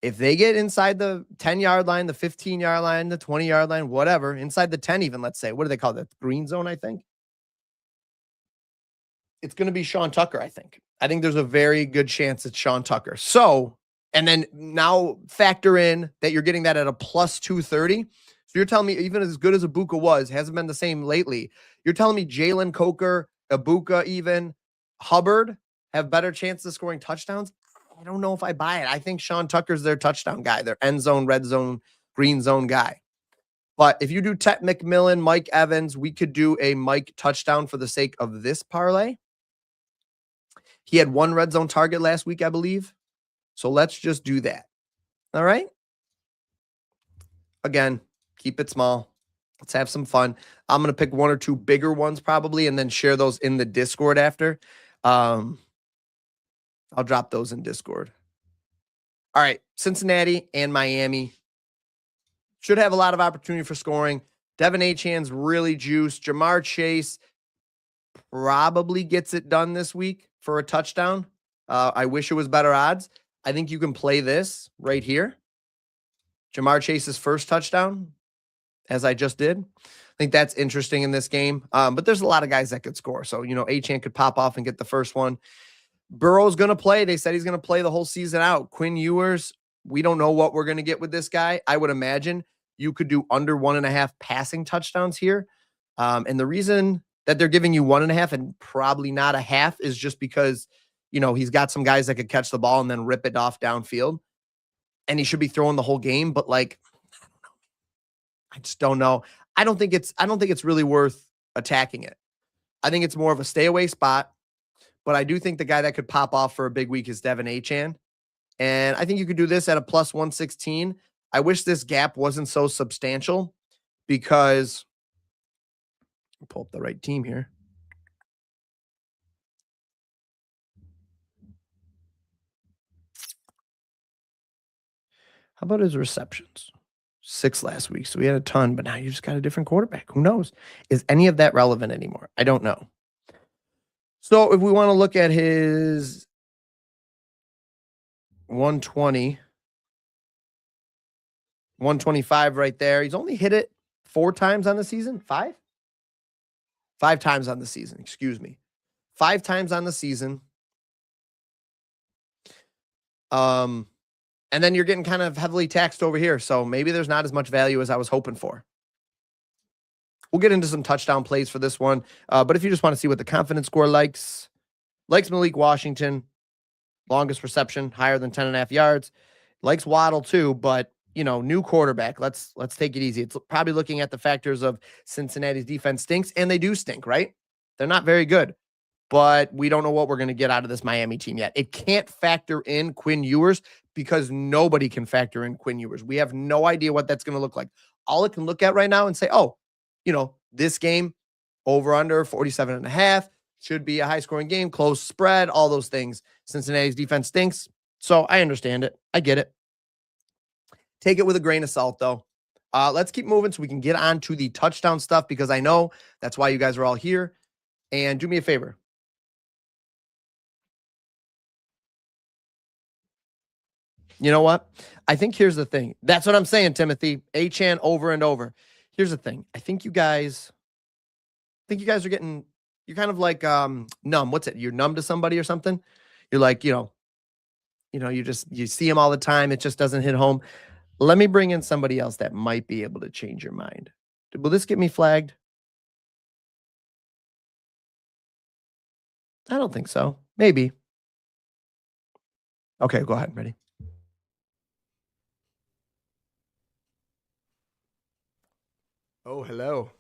If they get inside the 10-yard line, the 15-yard line, the 20-yard line, whatever, inside the 10 even, let's say. What do they call that? Green zone, I think. It's going to be Sean Tucker, I think. I think there's a very good chance it's Sean Tucker. So, and then now factor in that you're getting that at a plus 230. So you're telling me even as good as Ibuka was, hasn't been the same lately. You're telling me Jalen Coker, Ibuka, even Hubbard have better chances of scoring touchdowns? I don't know if I buy it. I think Sean Tucker's their touchdown guy, their end zone, red zone, green zone guy. But if you do Tet McMillan, Mike Evans, we could do a Mike touchdown for the sake of this parlay. He had one red zone target last week, I believe. So let's just do that. All right. Again, keep it small. Let's have some fun. I'm going to pick one or two bigger ones probably and then share those in the Discord after. I'll drop those in Discord. All right. Cincinnati and Miami should have a lot of opportunity for scoring. Devin Achan's really juiced. Jamar Chase probably gets it done this week for a touchdown. I wish it was better odds. I think you can play this right here. Jamar Chase's first touchdown, as I just did. I think that's interesting in this game. But there's a lot of guys that could score. So, you know, Achane could pop off and get the first one. Burrow's going to play. They said he's going to play the whole season out. Quinn Ewers, we don't know what we're going to get with this guy. I would imagine you could do under 1.5 passing touchdowns here. And the reason that they're giving you 1.5 and probably not a half is just because, you know, he's got some guys that could catch the ball and then rip it off downfield. And he should be throwing the whole game, but like, I just don't know. I don't think it's really worth attacking it. I think it's more of a stay away spot, but I do think the guy that could pop off for a big week is Devin Achane. And I think you could do this at a plus 116. I wish this gap wasn't so substantial because I'll pull up the right team here. How about his receptions? 6 last week. So we had a ton, but now you just got a different quarterback. Who knows? Is any of that relevant anymore? I don't know. So if we want to look at his 120, 125 right there, he's only hit it 4 times on the season. 5? 5 times on the season. Excuse me. 5 times on the season. And then you're getting kind of heavily taxed over here. So maybe there's not as much value as I was hoping for. We'll get into some touchdown plays for this one. But if you just want to see what the confidence score likes Malik Washington, longest reception, higher than 10.5 yards. Likes Waddle too, but, you know, new quarterback. Let's take it easy. It's probably looking at the factors of Cincinnati's defense stinks, and they do stink, right? They're not very good. But we don't know what we're going to get out of this Miami team yet. It can't factor in Quinn Ewers because nobody can factor in Quinn Ewers. We have no idea what that's going to look like. All it can look at right now and say, oh, you know, this game over under 47.5 should be a high scoring game, close spread, all those things. Cincinnati's defense stinks. So I understand it. I get it. Take it with a grain of salt, though. Let's keep moving so we can get on to the touchdown stuff because I know that's why you guys are all here. And do me a favor. You know what? I think here's the thing. That's what I'm saying, Timothy. A-Chan over and over. Here's the thing. I think you guys are getting, you're kind of like numb. What's it? You're numb to somebody or something? You're like, you see them all the time. It just doesn't hit home. Let me bring in somebody else that might be able to change your mind. Will this get me flagged? I don't think so. Maybe. Okay, go ahead. Ready? Oh, hello.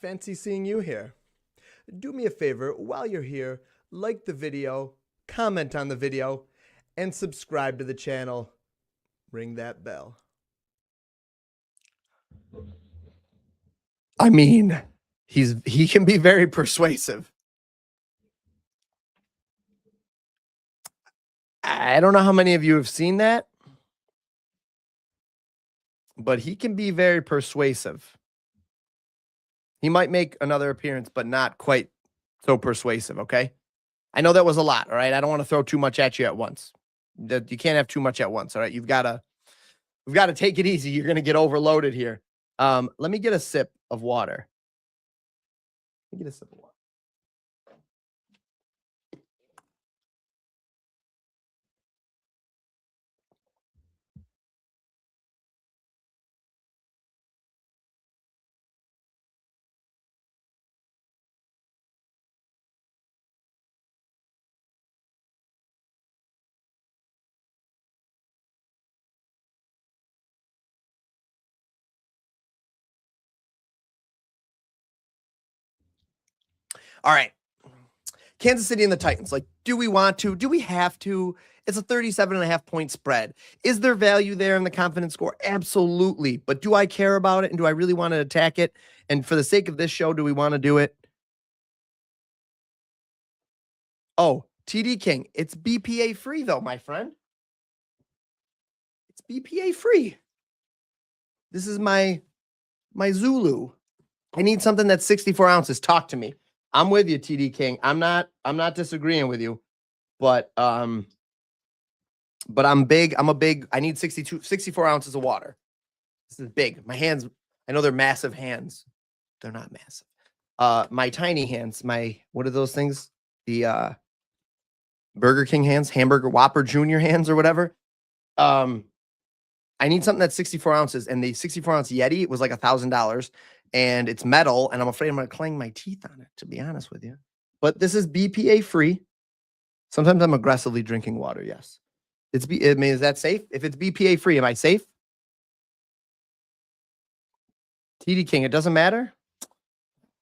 Fancy seeing you here. Do me a favor while you're here, like the video, comment on the video, and subscribe to the channel. Ring that bell. I mean, he can be very persuasive. I don't know how many of you have seen that, but he can be very persuasive. He might make another appearance, but not quite so persuasive, okay? I know that was a lot, all right? I don't want to throw too much at you at once. You can't have too much at once, all right? We've got to take it easy. You're going to get overloaded here. Let me get a sip of water. Let me get a sip of water. All right. Kansas City and the Titans. Like, do we want to? Do we have to? It's a 37.5-point spread. Is there value there in the confidence score? Absolutely. But do I care about it? And do I really want to attack it? And for the sake of this show, do we want to do it? Oh, TD King. It's BPA free, though, my friend. It's BPA free. This is my Zulu. I need something that's 64 ounces. Talk to me. I'm with you, TD King. I'm not disagreeing with you, but I'm big. I need 64 ounces of water. This is big. My hands, I know they're massive hands. They're not massive. My tiny hands, what are those things? The Burger King hands, hamburger Whopper Junior hands or whatever. I need something that's 64 ounces, and the 64 ounce Yeti was like $1,000. And it's metal, and I'm afraid I'm going to clang my teeth on it, to be honest with you. But this is BPA free. Sometimes I'm aggressively drinking water, yes. Is that safe? If it's BPA free, am I safe? TD King, it doesn't matter?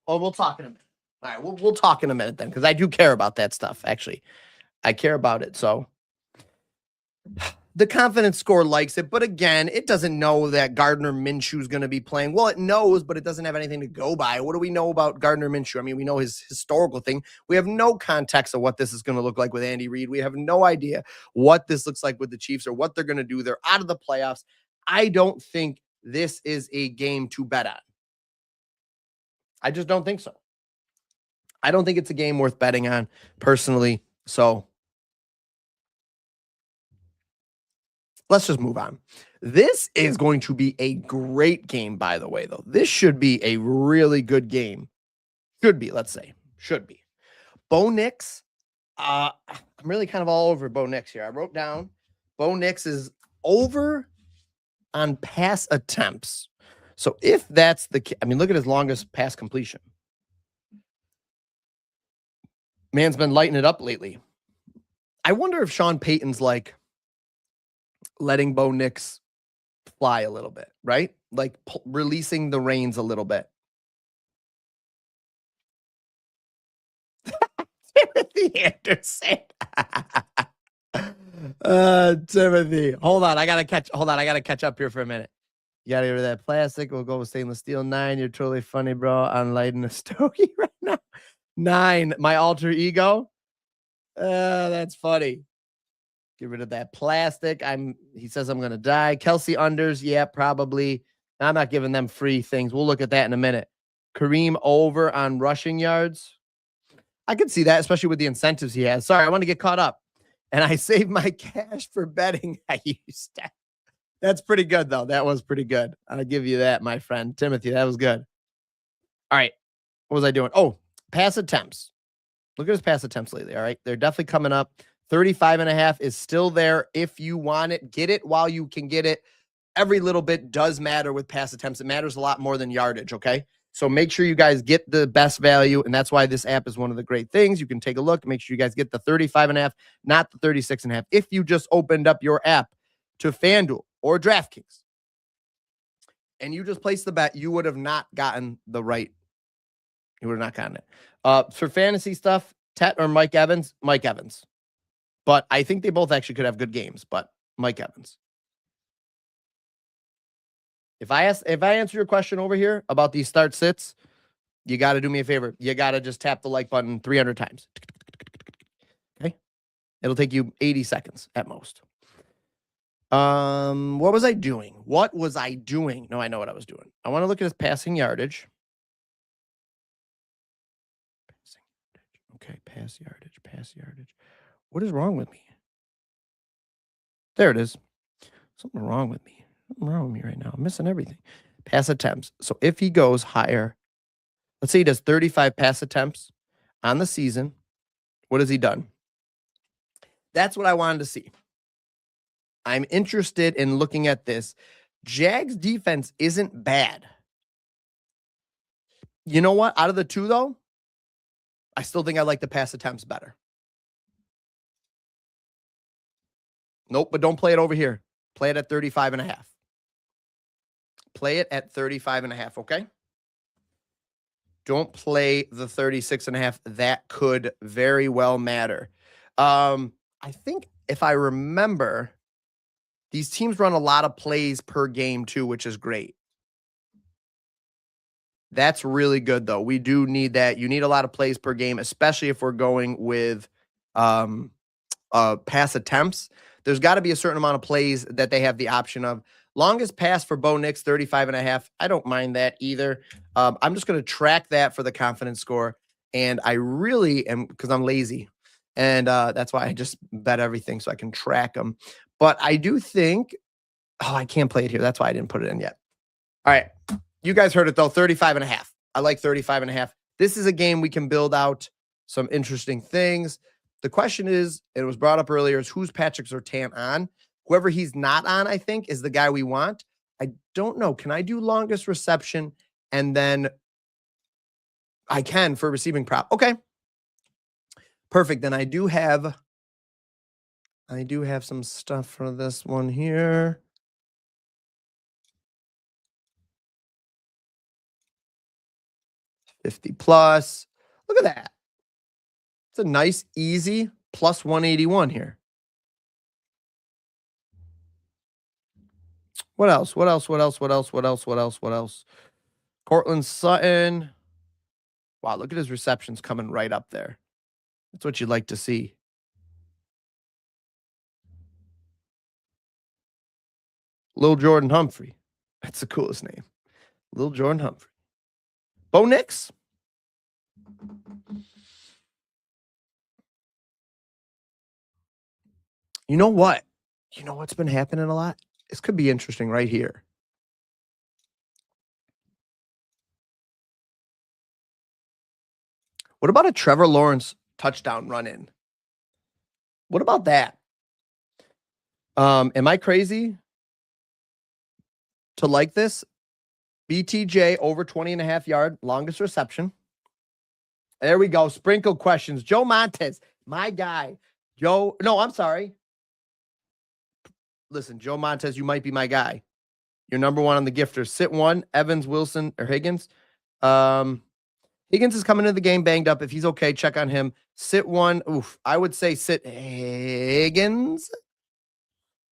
Oh, we'll talk in a minute. All right, we'll talk in a minute then, because I do care about that stuff, actually. I care about it, so... The confidence score likes it, but again, it doesn't know that Gardner Minshew is going to be playing. Well, it knows, but it doesn't have anything to go by. What do we know about Gardner Minshew? I mean, we know his historical thing. We have no context of what this is going to look like with Andy Reid. We have no idea what this looks like with the Chiefs or what they're going to do. They're out of the playoffs. I don't think this is a game to bet on. I just don't think so. I don't think it's a game worth betting on personally. So let's just move on. This is going to be a great game, by the way, though. This should be a really good game. Should be, let's say. Should be. Bo Nix. I'm really kind of all over Bo Nix here. I wrote down Bo Nix is over on pass attempts. So if that's the case, I mean, look at his longest pass completion. Man's been lighting it up lately. I wonder if Sean Payton's like letting Bo Nix fly a little bit, right? Like releasing the reins a little bit. Timothy Anderson. Timothy. Hold on. I gotta catch up here for a minute. You gotta get rid of that plastic. We'll go with stainless steel. 9. You're totally funny, bro. I'm lighting a stogie right now. 9. My alter ego. That's funny. Get rid of that plastic. He says I'm gonna die. Kelsey unders, yeah, probably. I'm not giving them free things. We'll look at that in a minute. Kareem over on rushing yards. I could see that, especially with the incentives he has. Sorry, I want to get caught up. And I saved my cash for betting. I used that. That's pretty good, though. That was pretty good. I'll give you that, my friend. Timothy, that was good. All right. What was I doing? Oh, pass attempts. Look at his pass attempts lately. All right. They're definitely coming up. 35.5 is still there. If you want it, get it while you can get it. Every little bit does matter with pass attempts. It matters a lot more than yardage. Okay. So make sure you guys get the best value. And that's why this app is one of the great things. You can take a look, make sure you guys get the 35.5, not the 36.5. If you just opened up your app to FanDuel or DraftKings and you just placed the bet, you would have not gotten the right. You would have not gotten it. For fantasy stuff, Tet or Mike Evans? Mike Evans. But I think they both actually could have good games, but Mike Evans. If I answer your question over here about these start sits, you got to do me a favor. You got to just tap the like button 300 times. Okay? It'll take you 80 seconds at most. What was I doing? No, I know what I was doing. I want to look at his passing yardage. Okay, pass yardage. What is wrong with me? There it is. Something wrong with me. Something wrong with me right now. I'm missing everything. Pass attempts. So if he goes higher, let's say he does 35 pass attempts on the season, what has he done? That's what I wanted to see. I'm interested in looking at this. Jags defense isn't bad. You know what? Out of the two, though, I still think I like the pass attempts better. Nope, but don't play it over here. Play it at 35.5. Play it at 35.5, okay? Don't play the 36.5. That could very well matter. I think if I remember, these teams run a lot of plays per game too, which is great. That's really good, though. We do need that. You need a lot of plays per game, especially if we're going with pass attempts. There's got to be a certain amount of plays that they have the option of. Longest pass for Bo Nix, 35.5. I don't mind that either. I'm just going to track that for the confidence score. And I really am, because I'm lazy. And that's why I just bet everything so I can track them. But I do think, I can't play it here. That's why I didn't put it in yet. All right. You guys heard it, though, 35.5. I like 35.5. This is a game we can build out some interesting things. The question is, it was brought up earlier, is who's Patrick Surtain on? Whoever he's not on, I think, is the guy we want. I don't know. Can I do longest reception? And then I can for receiving prop. Okay. Perfect. Then I do have some stuff for this one here. $50+. Look at that. It's a nice, easy plus 181 here. What else? Cortland Sutton. Wow, look at his receptions coming right up there. That's what you'd like to see. Lil Jordan Humphrey. That's the coolest name. Lil Jordan Humphrey. Bo Nix. You know what? You know what's been happening a lot? This could be interesting right here. What about a Trevor Lawrence touchdown run in? What about that? Am I crazy to like this? BTJ over 20.5 yard, longest reception. There we go. Sprinkle questions. Joe Montez, my guy. No, I'm sorry. Listen, Joe Montez, you might be my guy. You're number one on the gifters. Sit one, Evans, Wilson, or Higgins. Higgins is coming into the game banged up. If he's okay, check on him. Sit one. Oof. I would say sit Higgins.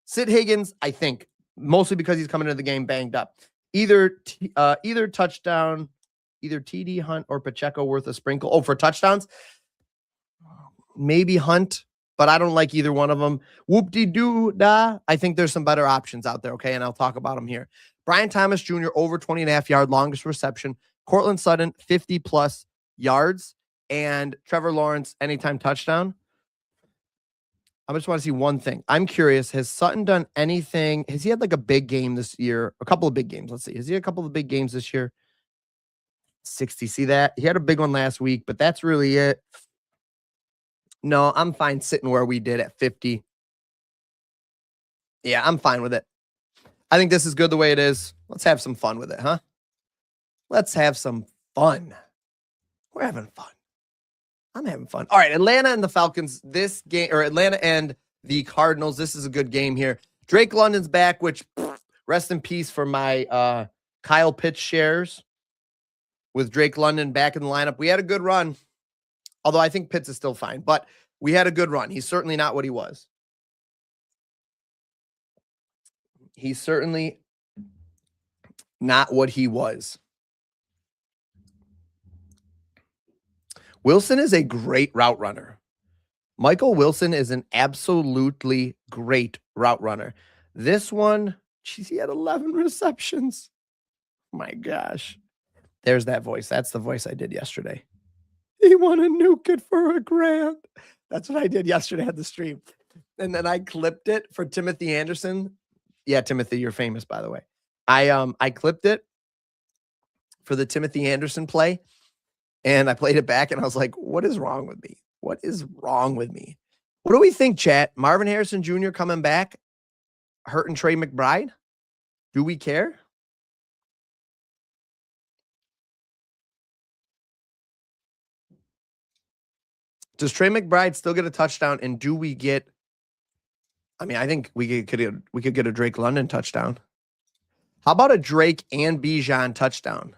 Sit Higgins, I think. Mostly because he's coming into the game banged up. Either touchdown, either TD Hunt or Pacheco worth a sprinkle. Oh, for touchdowns? Maybe Hunt. but I don't like either one of them. Whoop-de-doo-da. I think there's some better options out there, okay? And I'll talk about them here. Brian Thomas Jr., over 20.5 yard, longest reception. Cortland Sutton, 50-plus yards. And Trevor Lawrence, anytime touchdown. I just want to see one thing. I'm curious, has Sutton done anything? Has he had like a big game this year? A couple of big games. Let's see. Has he had a couple of big games this year? 60. See that? He had a big one last week, but that's really it. No, I'm fine sitting where we did at 50. Yeah, I'm fine with it. I think this is good the way it is. Let's have some fun with it, huh? Let's have some fun. We're having fun. I'm having fun. All right, Atlanta and the Falcons. This game, or Atlanta and the Cardinals. This is a good game here. Drake London's back, which rest in peace for my Kyle Pitts shares with Drake London back in the lineup. We had a good run, although I think Pitts is still fine, but we had a good run. He's certainly not what he was. He's certainly not what he was. Wilson is a great route runner. Michael Wilson is an absolutely great route runner. This one, geez, he had 11 receptions. My gosh. There's that voice. That's the voice I did yesterday. He want to nuke it for $1,000. That's what I did yesterday at the stream. And then I clipped it for Timothy Anderson. Yeah, Timothy, you're famous, by the way. I clipped it for the Timothy Anderson play. And I played it back and I was like, what is wrong with me? What is wrong with me? What do we think, chat? Marvin Harrison Jr. coming back, hurting Trey McBride? Do we care? Does Trey McBride still get a touchdown? And do we get, I mean, I think we could get a Drake London touchdown. How about a Drake and Bijan touchdown?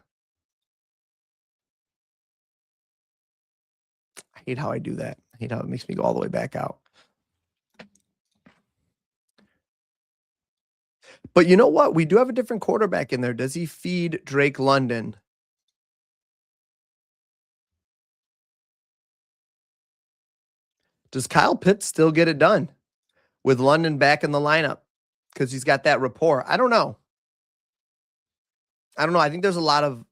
I hate how I do that. I hate how it makes me go all the way back out. But you know what? We do have a different quarterback in there. Does he feed Drake London? Does Kyle Pitts still get it done with London back in the lineup? Because he's got that rapport. I don't know. I think there's a lot of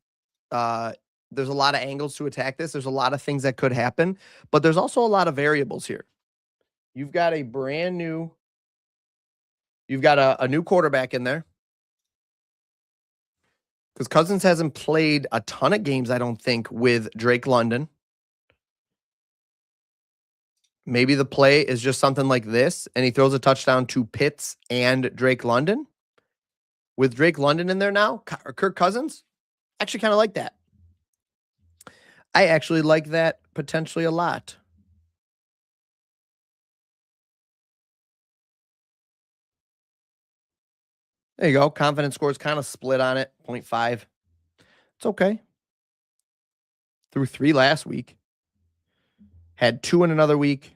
angles to attack this. There's a lot of things that could happen, but there's also a lot of variables here. You've got a new quarterback in there. Because Cousins hasn't played a ton of games, I don't think, with Drake London. Maybe the play is just something like this, and he throws a touchdown to Pitts and Drake London. With Drake London in there now, Kirk Cousins, actually kind of like that. I actually like that potentially a lot. There you go. Confidence score is kind of split on it, 0.5. It's okay. Threw 3 last week. Had 2 in another week.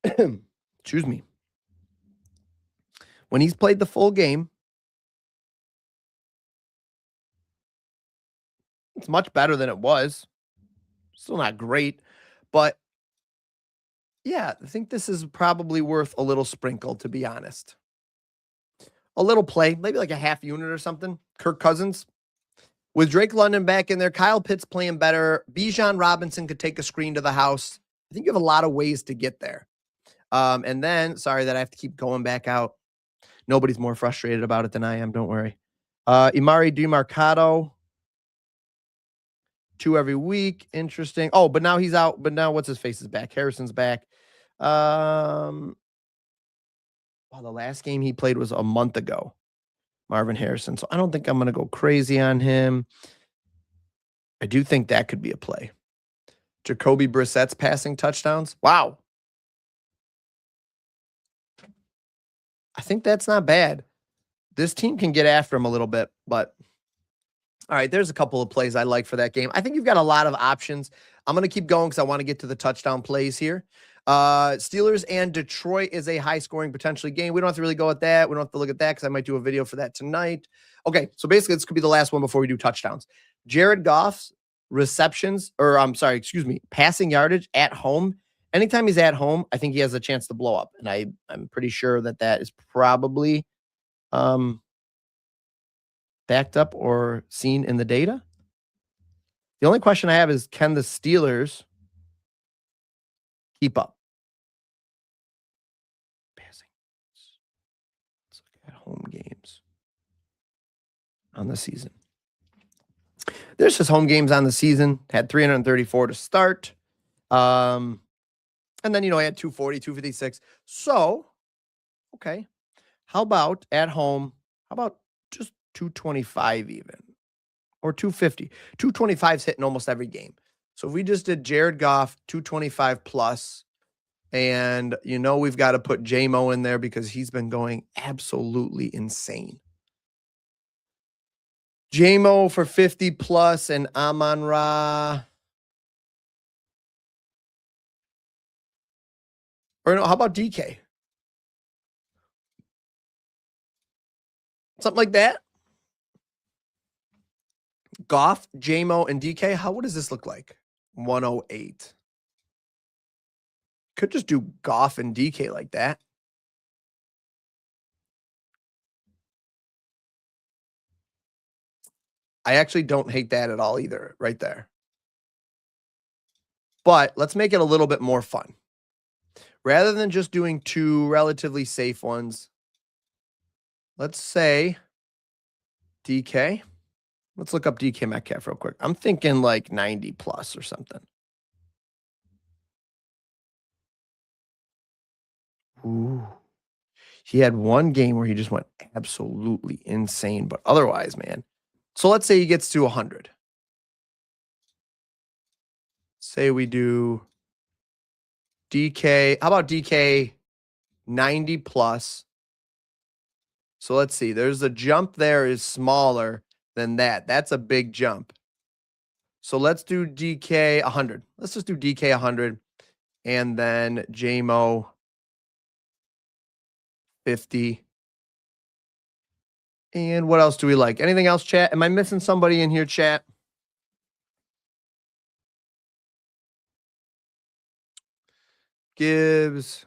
Excuse me. When he's played the full game, it's much better than it was. Still not great, but yeah, I think this is probably worth a little sprinkle, to be honest. A little play, maybe like a half unit or something. Kirk Cousins. With Drake London back in there, Kyle Pitts playing better. Bijan Robinson could take a screen to the house. I think you have a lot of ways to get there. And then, sorry that I have to keep going back out. Nobody's more frustrated about it than I am. Don't worry. Imari DiMarcado. 2 every week. Interesting. Oh, but now he's out. But now what's his face is back. Harrison's back. Well, the last game he played was a month ago. Marvin Harrison. So I don't think I'm going to go crazy on him. I do think that could be a play. Jacoby Brissett's passing touchdowns. Wow. I think that's not bad. This team can get after him a little bit, but all right, there's a couple of plays I like for that game. I think you've got a lot of options. I'm going to keep going because I want to get to the touchdown plays here. Steelers and Detroit is a high-scoring potentially game. We don't have to really go at that. We don't have to look at that because I might do a video for that tonight. Okay, so basically this could be the last one before we do touchdowns. Jared Goff's receptions, or I'm sorry, excuse me, passing yardage at home. Anytime he's at home, I think he has a chance to blow up. And I'm pretty sure that is probably backed up or seen in the data. The only question I have is, can the Steelers keep up? Passing. Let's look at home games on the season. There's just home games on the season. Had 334 to start. And then, I had 240, 256. So, okay. How about at home? How about just 225 even? Or 250? 225's hitting almost every game. So if we just did Jared Goff, 225 plus, and we've got to put J-Mo in there because he's been going absolutely insane. J-Mo for 50 plus and Amon-Ra. Or no, how about DK? Something like that. Goff, J-Mo, and DK. What does this look like? 108. Could just do Goff and DK like that. I actually don't hate that at all either, right there. But let's make it a little bit more fun. Rather than just doing two relatively safe ones, let's say DK. Let's look up DK Metcalf real quick. I'm thinking like 90 plus or something. Ooh. He had one game where he just went absolutely insane, but otherwise, man. So let's say he gets to 100. Say we do DK. How about DK 90 plus? So let's see. There's a jump there is smaller than that. That's a big jump. So let's do DK 100. Let's just do DK 100. And then J-Mo 50. And what else do we like? Anything else, chat? Am I missing somebody in here, chat? Gibbs.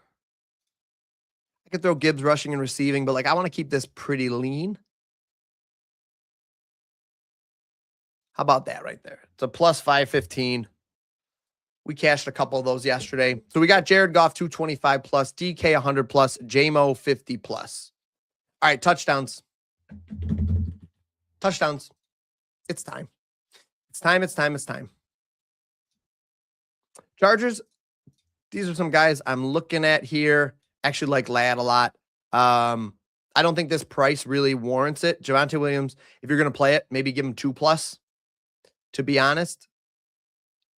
I could throw Gibbs rushing and receiving, but I want to keep this pretty lean. How about that right there? It's a plus 515. We cashed a couple of those yesterday. So we got Jared Goff 225 plus, DK 100 plus, J-Mo 50 plus. All right, touchdowns. Touchdowns. It's time. It's time. Chargers, these are some guys I'm looking at here. Actually like Ladd a lot. I don't think this price really warrants it. Javonte Williams, if you're going to play it, maybe give him 2 plus, to be honest.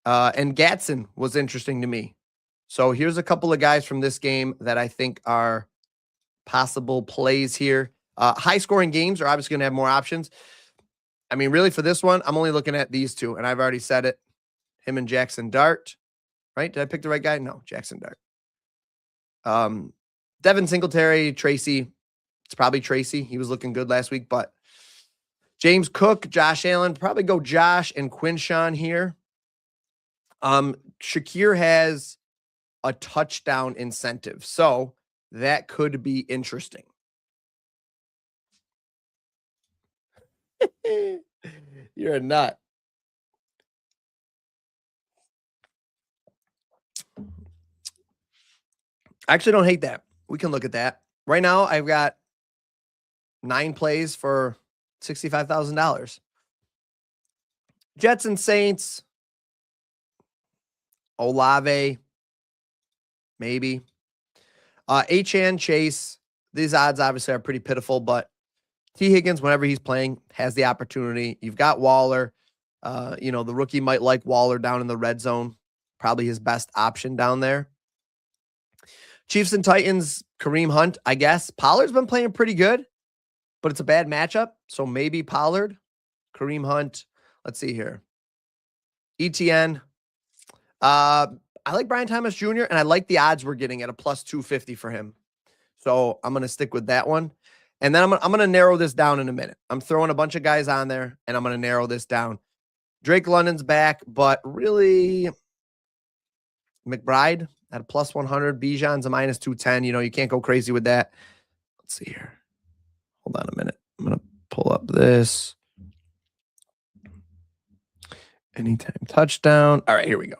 And Gatson was interesting to me. So here's a couple of guys from this game that I think are possible plays here. High-scoring games are obviously going to have more options. I mean, really, for this one, I'm only looking at these two, and I've already said it. Him and Jackson Dart. Right? Did I pick the right guy? No, Jackson Dart. Devin Singletary, Tracy. It's probably Tracy. He was looking good last week, but James Cook, Josh Allen, probably go Josh and Quinshawn here. Shakir has a touchdown incentive, so that could be interesting. You're a nut. I actually don't hate that. We can look at that. Right now, I've got 9 plays for $65,000. Jets and Saints. Olave. Maybe. H.N. Chase. These odds obviously are pretty pitiful, but T. Higgins, whenever he's playing, has the opportunity. You've got Waller. The rookie might like Waller down in the red zone. Probably his best option down there. Chiefs and Titans, Kareem Hunt, I guess. Pollard's been playing pretty good, but it's a bad matchup. So maybe Pollard, Kareem Hunt. Let's see here. ETN. I like Brian Thomas Jr., and I like the odds we're getting at a plus 250 for him. So I'm going to stick with that one. And then I'm going to narrow this down in a minute. I'm throwing a bunch of guys on there, and I'm going to narrow this down. Drake London's back, but really McBride at a plus 100. Bijan's a minus 210. You know, you can't go crazy with that. Let's see here. Hold on a minute. I'm going to pull up this. Anytime touchdown. All right, here we go.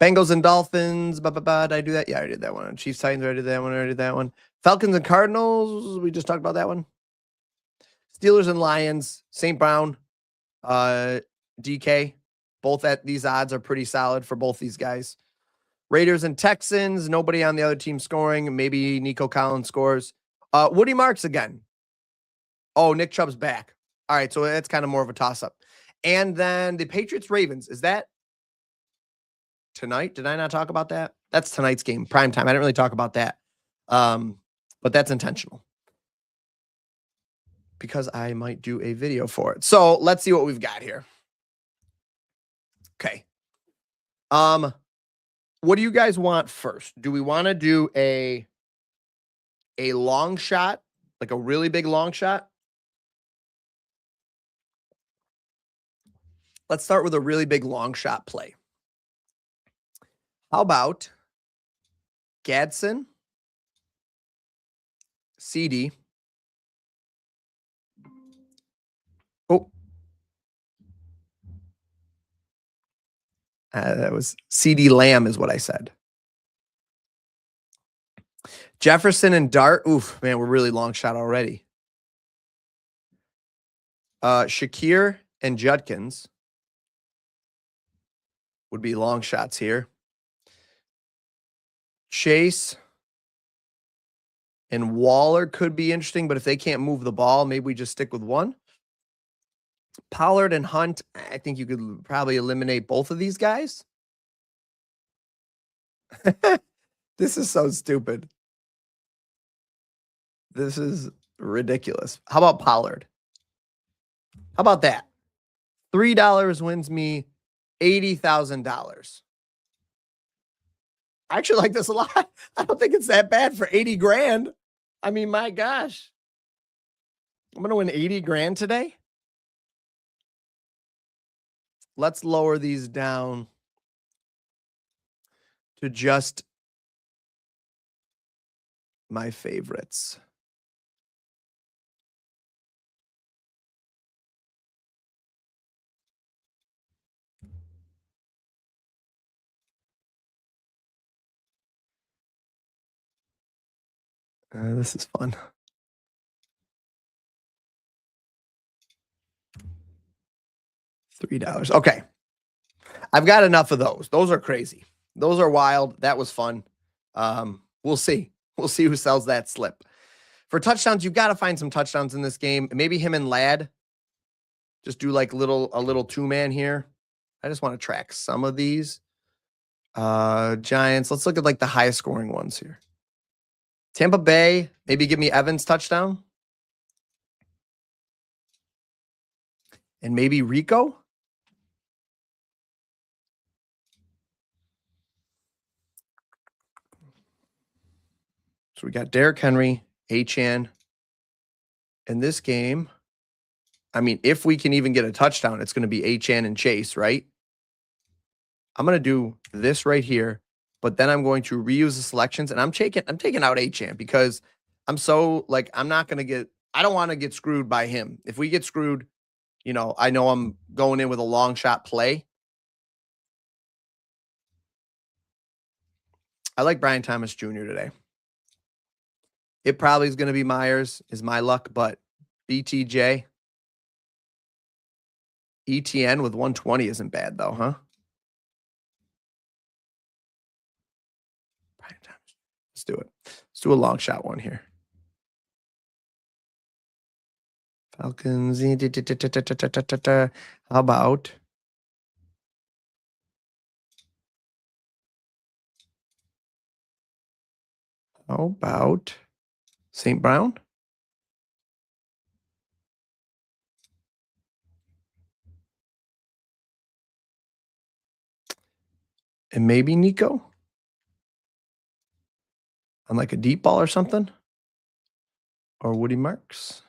Bengals and Dolphins. Did I do that? Yeah, I did that one. Chiefs, Titans, I did that one. I did that one. Falcons and Cardinals. We just talked about that one. Steelers and Lions. St. Brown. DK. Both at these odds are pretty solid for both these guys. Raiders and Texans. Nobody on the other team scoring. Maybe Nico Collins scores. Woody Marks again. Oh, Nick Chubb's back. All right, so that's kind of more of a toss-up. And then the Patriots-Ravens. Is that tonight? Did I not talk about that? That's tonight's game, prime time. I didn't really talk about that. But that's intentional because I might do a video for it. So let's see what we've got here. Okay. What do you guys want first? Do we want to do a long shot, like a really big long shot? Let's start with a really big long shot play. How about Gadsden, CD? Oh, that was CD Lamb is what I said. Jefferson and Dart. Oof, man, we're really long shot already. Shakir and Judkins would be long shots here. Chase and Waller could be interesting, but if they can't move the ball, maybe we just stick with one. Pollard and Hunt, I think you could probably eliminate both of these guys. This is so stupid. This is ridiculous. How about Pollard? How about that? $3 wins me $80,000. I actually like this a lot. I don't think it's that bad for 80 grand. I mean, my gosh. I'm going to win 80 grand today. Let's lower these down to just my favorites. This is fun. $3. Okay. I've got enough of those. Those are crazy. Those are wild. That was fun. We'll see. We'll see who sells that slip. For touchdowns, you've got to find some touchdowns in this game. Maybe him and Ladd. Just do like a little two-man here. I just want to track some of these. Giants. Let's look at like the highest scoring ones here. Tampa Bay. Maybe give me Evans touchdown. And maybe Rico. So we got Derrick Henry, Achane. In this game, I mean, if we can even get a touchdown, it's going to be Achane and Chase, right? I'm going to do this right here, but then I'm going to reuse the selections, and I'm taking out Achane because I'm so like I don't want to get screwed by him. If we get screwed, you know I'm going in with a long shot play. I like Brian Thomas Jr. today. It probably is going to be Myers, is my luck, but BTJ, ETN with 120 isn't bad though, huh? Brian Thomas. Let's do it. Let's do a long shot one here. Falcons. How about St. Brown? And maybe Nico? On like a deep ball or something? Or Woody Marks?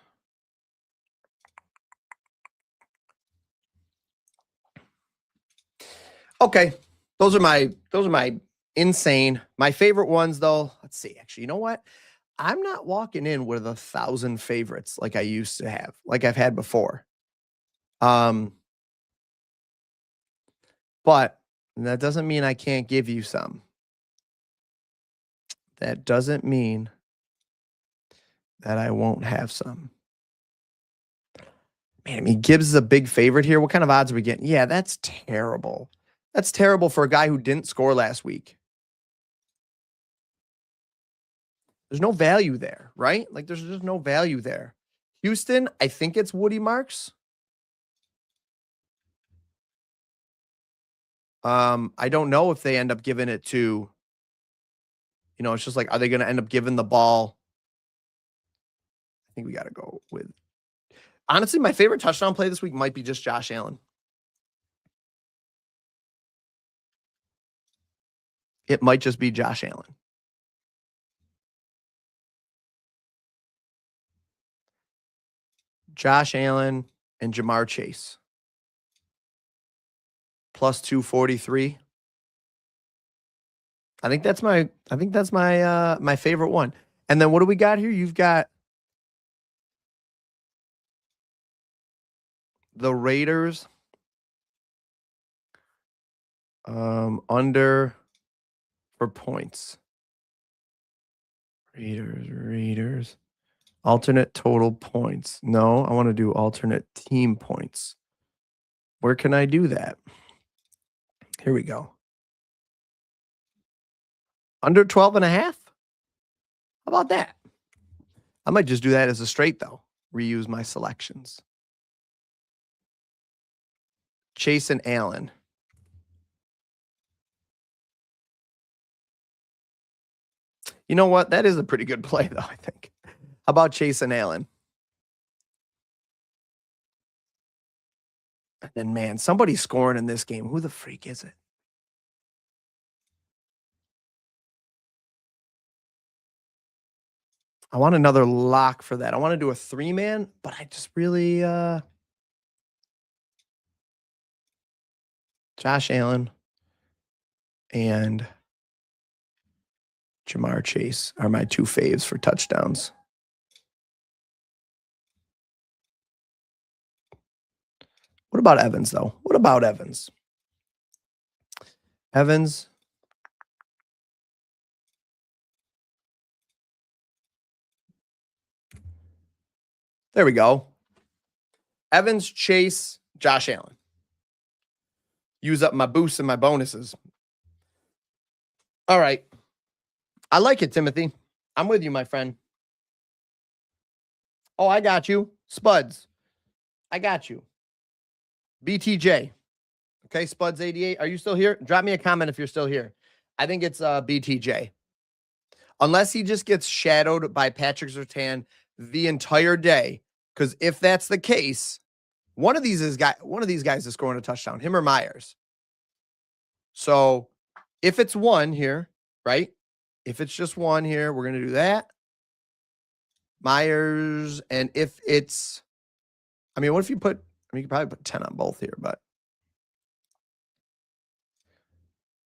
Okay. Those are my insane. My favorite ones though. Let's see. Actually, you know what? I'm not walking in with 1,000 favorites like I used to have, like I've had before. Um, but that doesn't mean I can't give you some. That doesn't mean that I won't have some. Man, I mean, Gibbs is a big favorite here. What kind of odds are we getting? Yeah, that's terrible. That's terrible for a guy who didn't score last week. There's no value there, right? Like, there's just no value there. Houston, I think it's Woody Marks. I don't know if they end up giving it to, it's just like, are they going to end up giving the ball? I think we got to go with, honestly, my favorite touchdown play this week might be just Josh Allen. It might just be Josh Allen. Josh Allen and Jamar Chase. Plus 243. I think that's my favorite one. And then what do we got here? You've got the Raiders under for points. Raiders. Alternate total points. No, I want to do alternate team points. Where can I do that? Here we go. Under 12.5? How about that? I might just do that as a straight, though. Reuse my selections. Chase and Allen. You know what? That is a pretty good play, though, I think. How about Chase and Allen? And then, man, somebody's scoring in this game. Who the freak is it? I want another lock for that. I want to do a 3-man, but I just really Josh Allen and Jamar Chase are my two faves for touchdowns. What about Evans, though? What about Evans? Evans. There we go. Evans, Chase, Josh Allen. Use up my boosts and my bonuses. All right. I like it, Timothy. I'm with you, my friend. Oh, I got you. Spuds. I got you. BTJ. Okay, Spuds 88. Are you still here? Drop me a comment if you're still here. I think it's BTJ. Unless he just gets shadowed by Patrick Surtain the entire day. Because if that's the case, one of these guys is scoring a touchdown, him or Myers. So if it's one here, right? If it's just one here, we're going to do that. Myers. And if it's, what if you put, you could probably put 10 on both here, but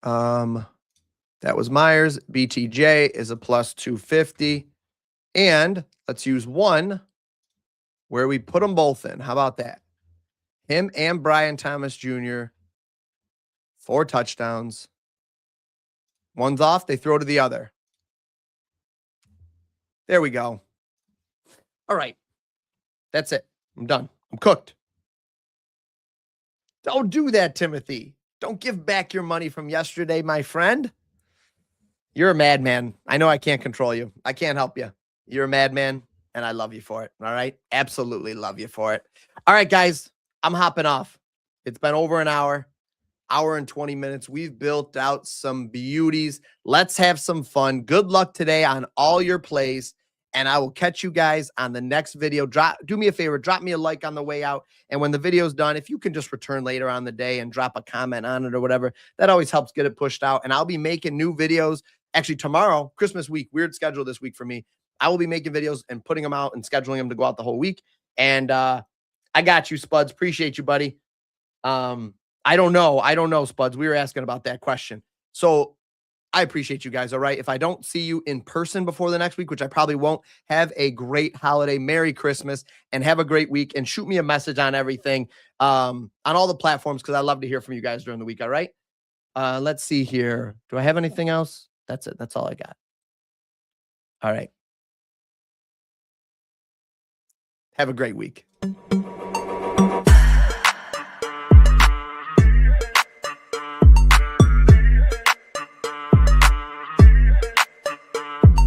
that was Myers. BTJ is a plus 250. And let's use one where we put them both in. How about that? Him and Brian Thomas Jr. 4 touchdowns. One's off, they throw to the other. There we go. All right. That's it. I'm done. I'm cooked. Don't do that, Timothy. Don't give back your money from yesterday, my friend. You're a madman. I know I can't control you. I can't help you. You're a madman, and I love you for it. All right? Absolutely love you for it. All right, guys. I'm hopping off. It's been over an hour and 20 minutes. We've built out some beauties. Let's have some fun. Good luck today on all your plays, and I will catch you guys on the next video. Do me a favor. Drop me a like on the way out, and when the video's done, if you can just return later on the day and drop a comment on it or whatever, that always helps get it pushed out, and I'll be making new videos. Actually, tomorrow, Christmas week, weird schedule this week for me. I will be making videos and putting them out and scheduling them to go out the whole week, and I got you, Spuds. Appreciate you, buddy. I don't know. I don't know, Spuds. We were asking about that question. So I appreciate you guys. All right. If I don't see you in person before the next week, which I probably won't, have a great holiday. Merry Christmas and have a great week. And shoot me a message on everything on all the platforms because I love to hear from you guys during the week. All right. Let's see here. Do I have anything else? That's it. That's all I got. All right. Have a great week.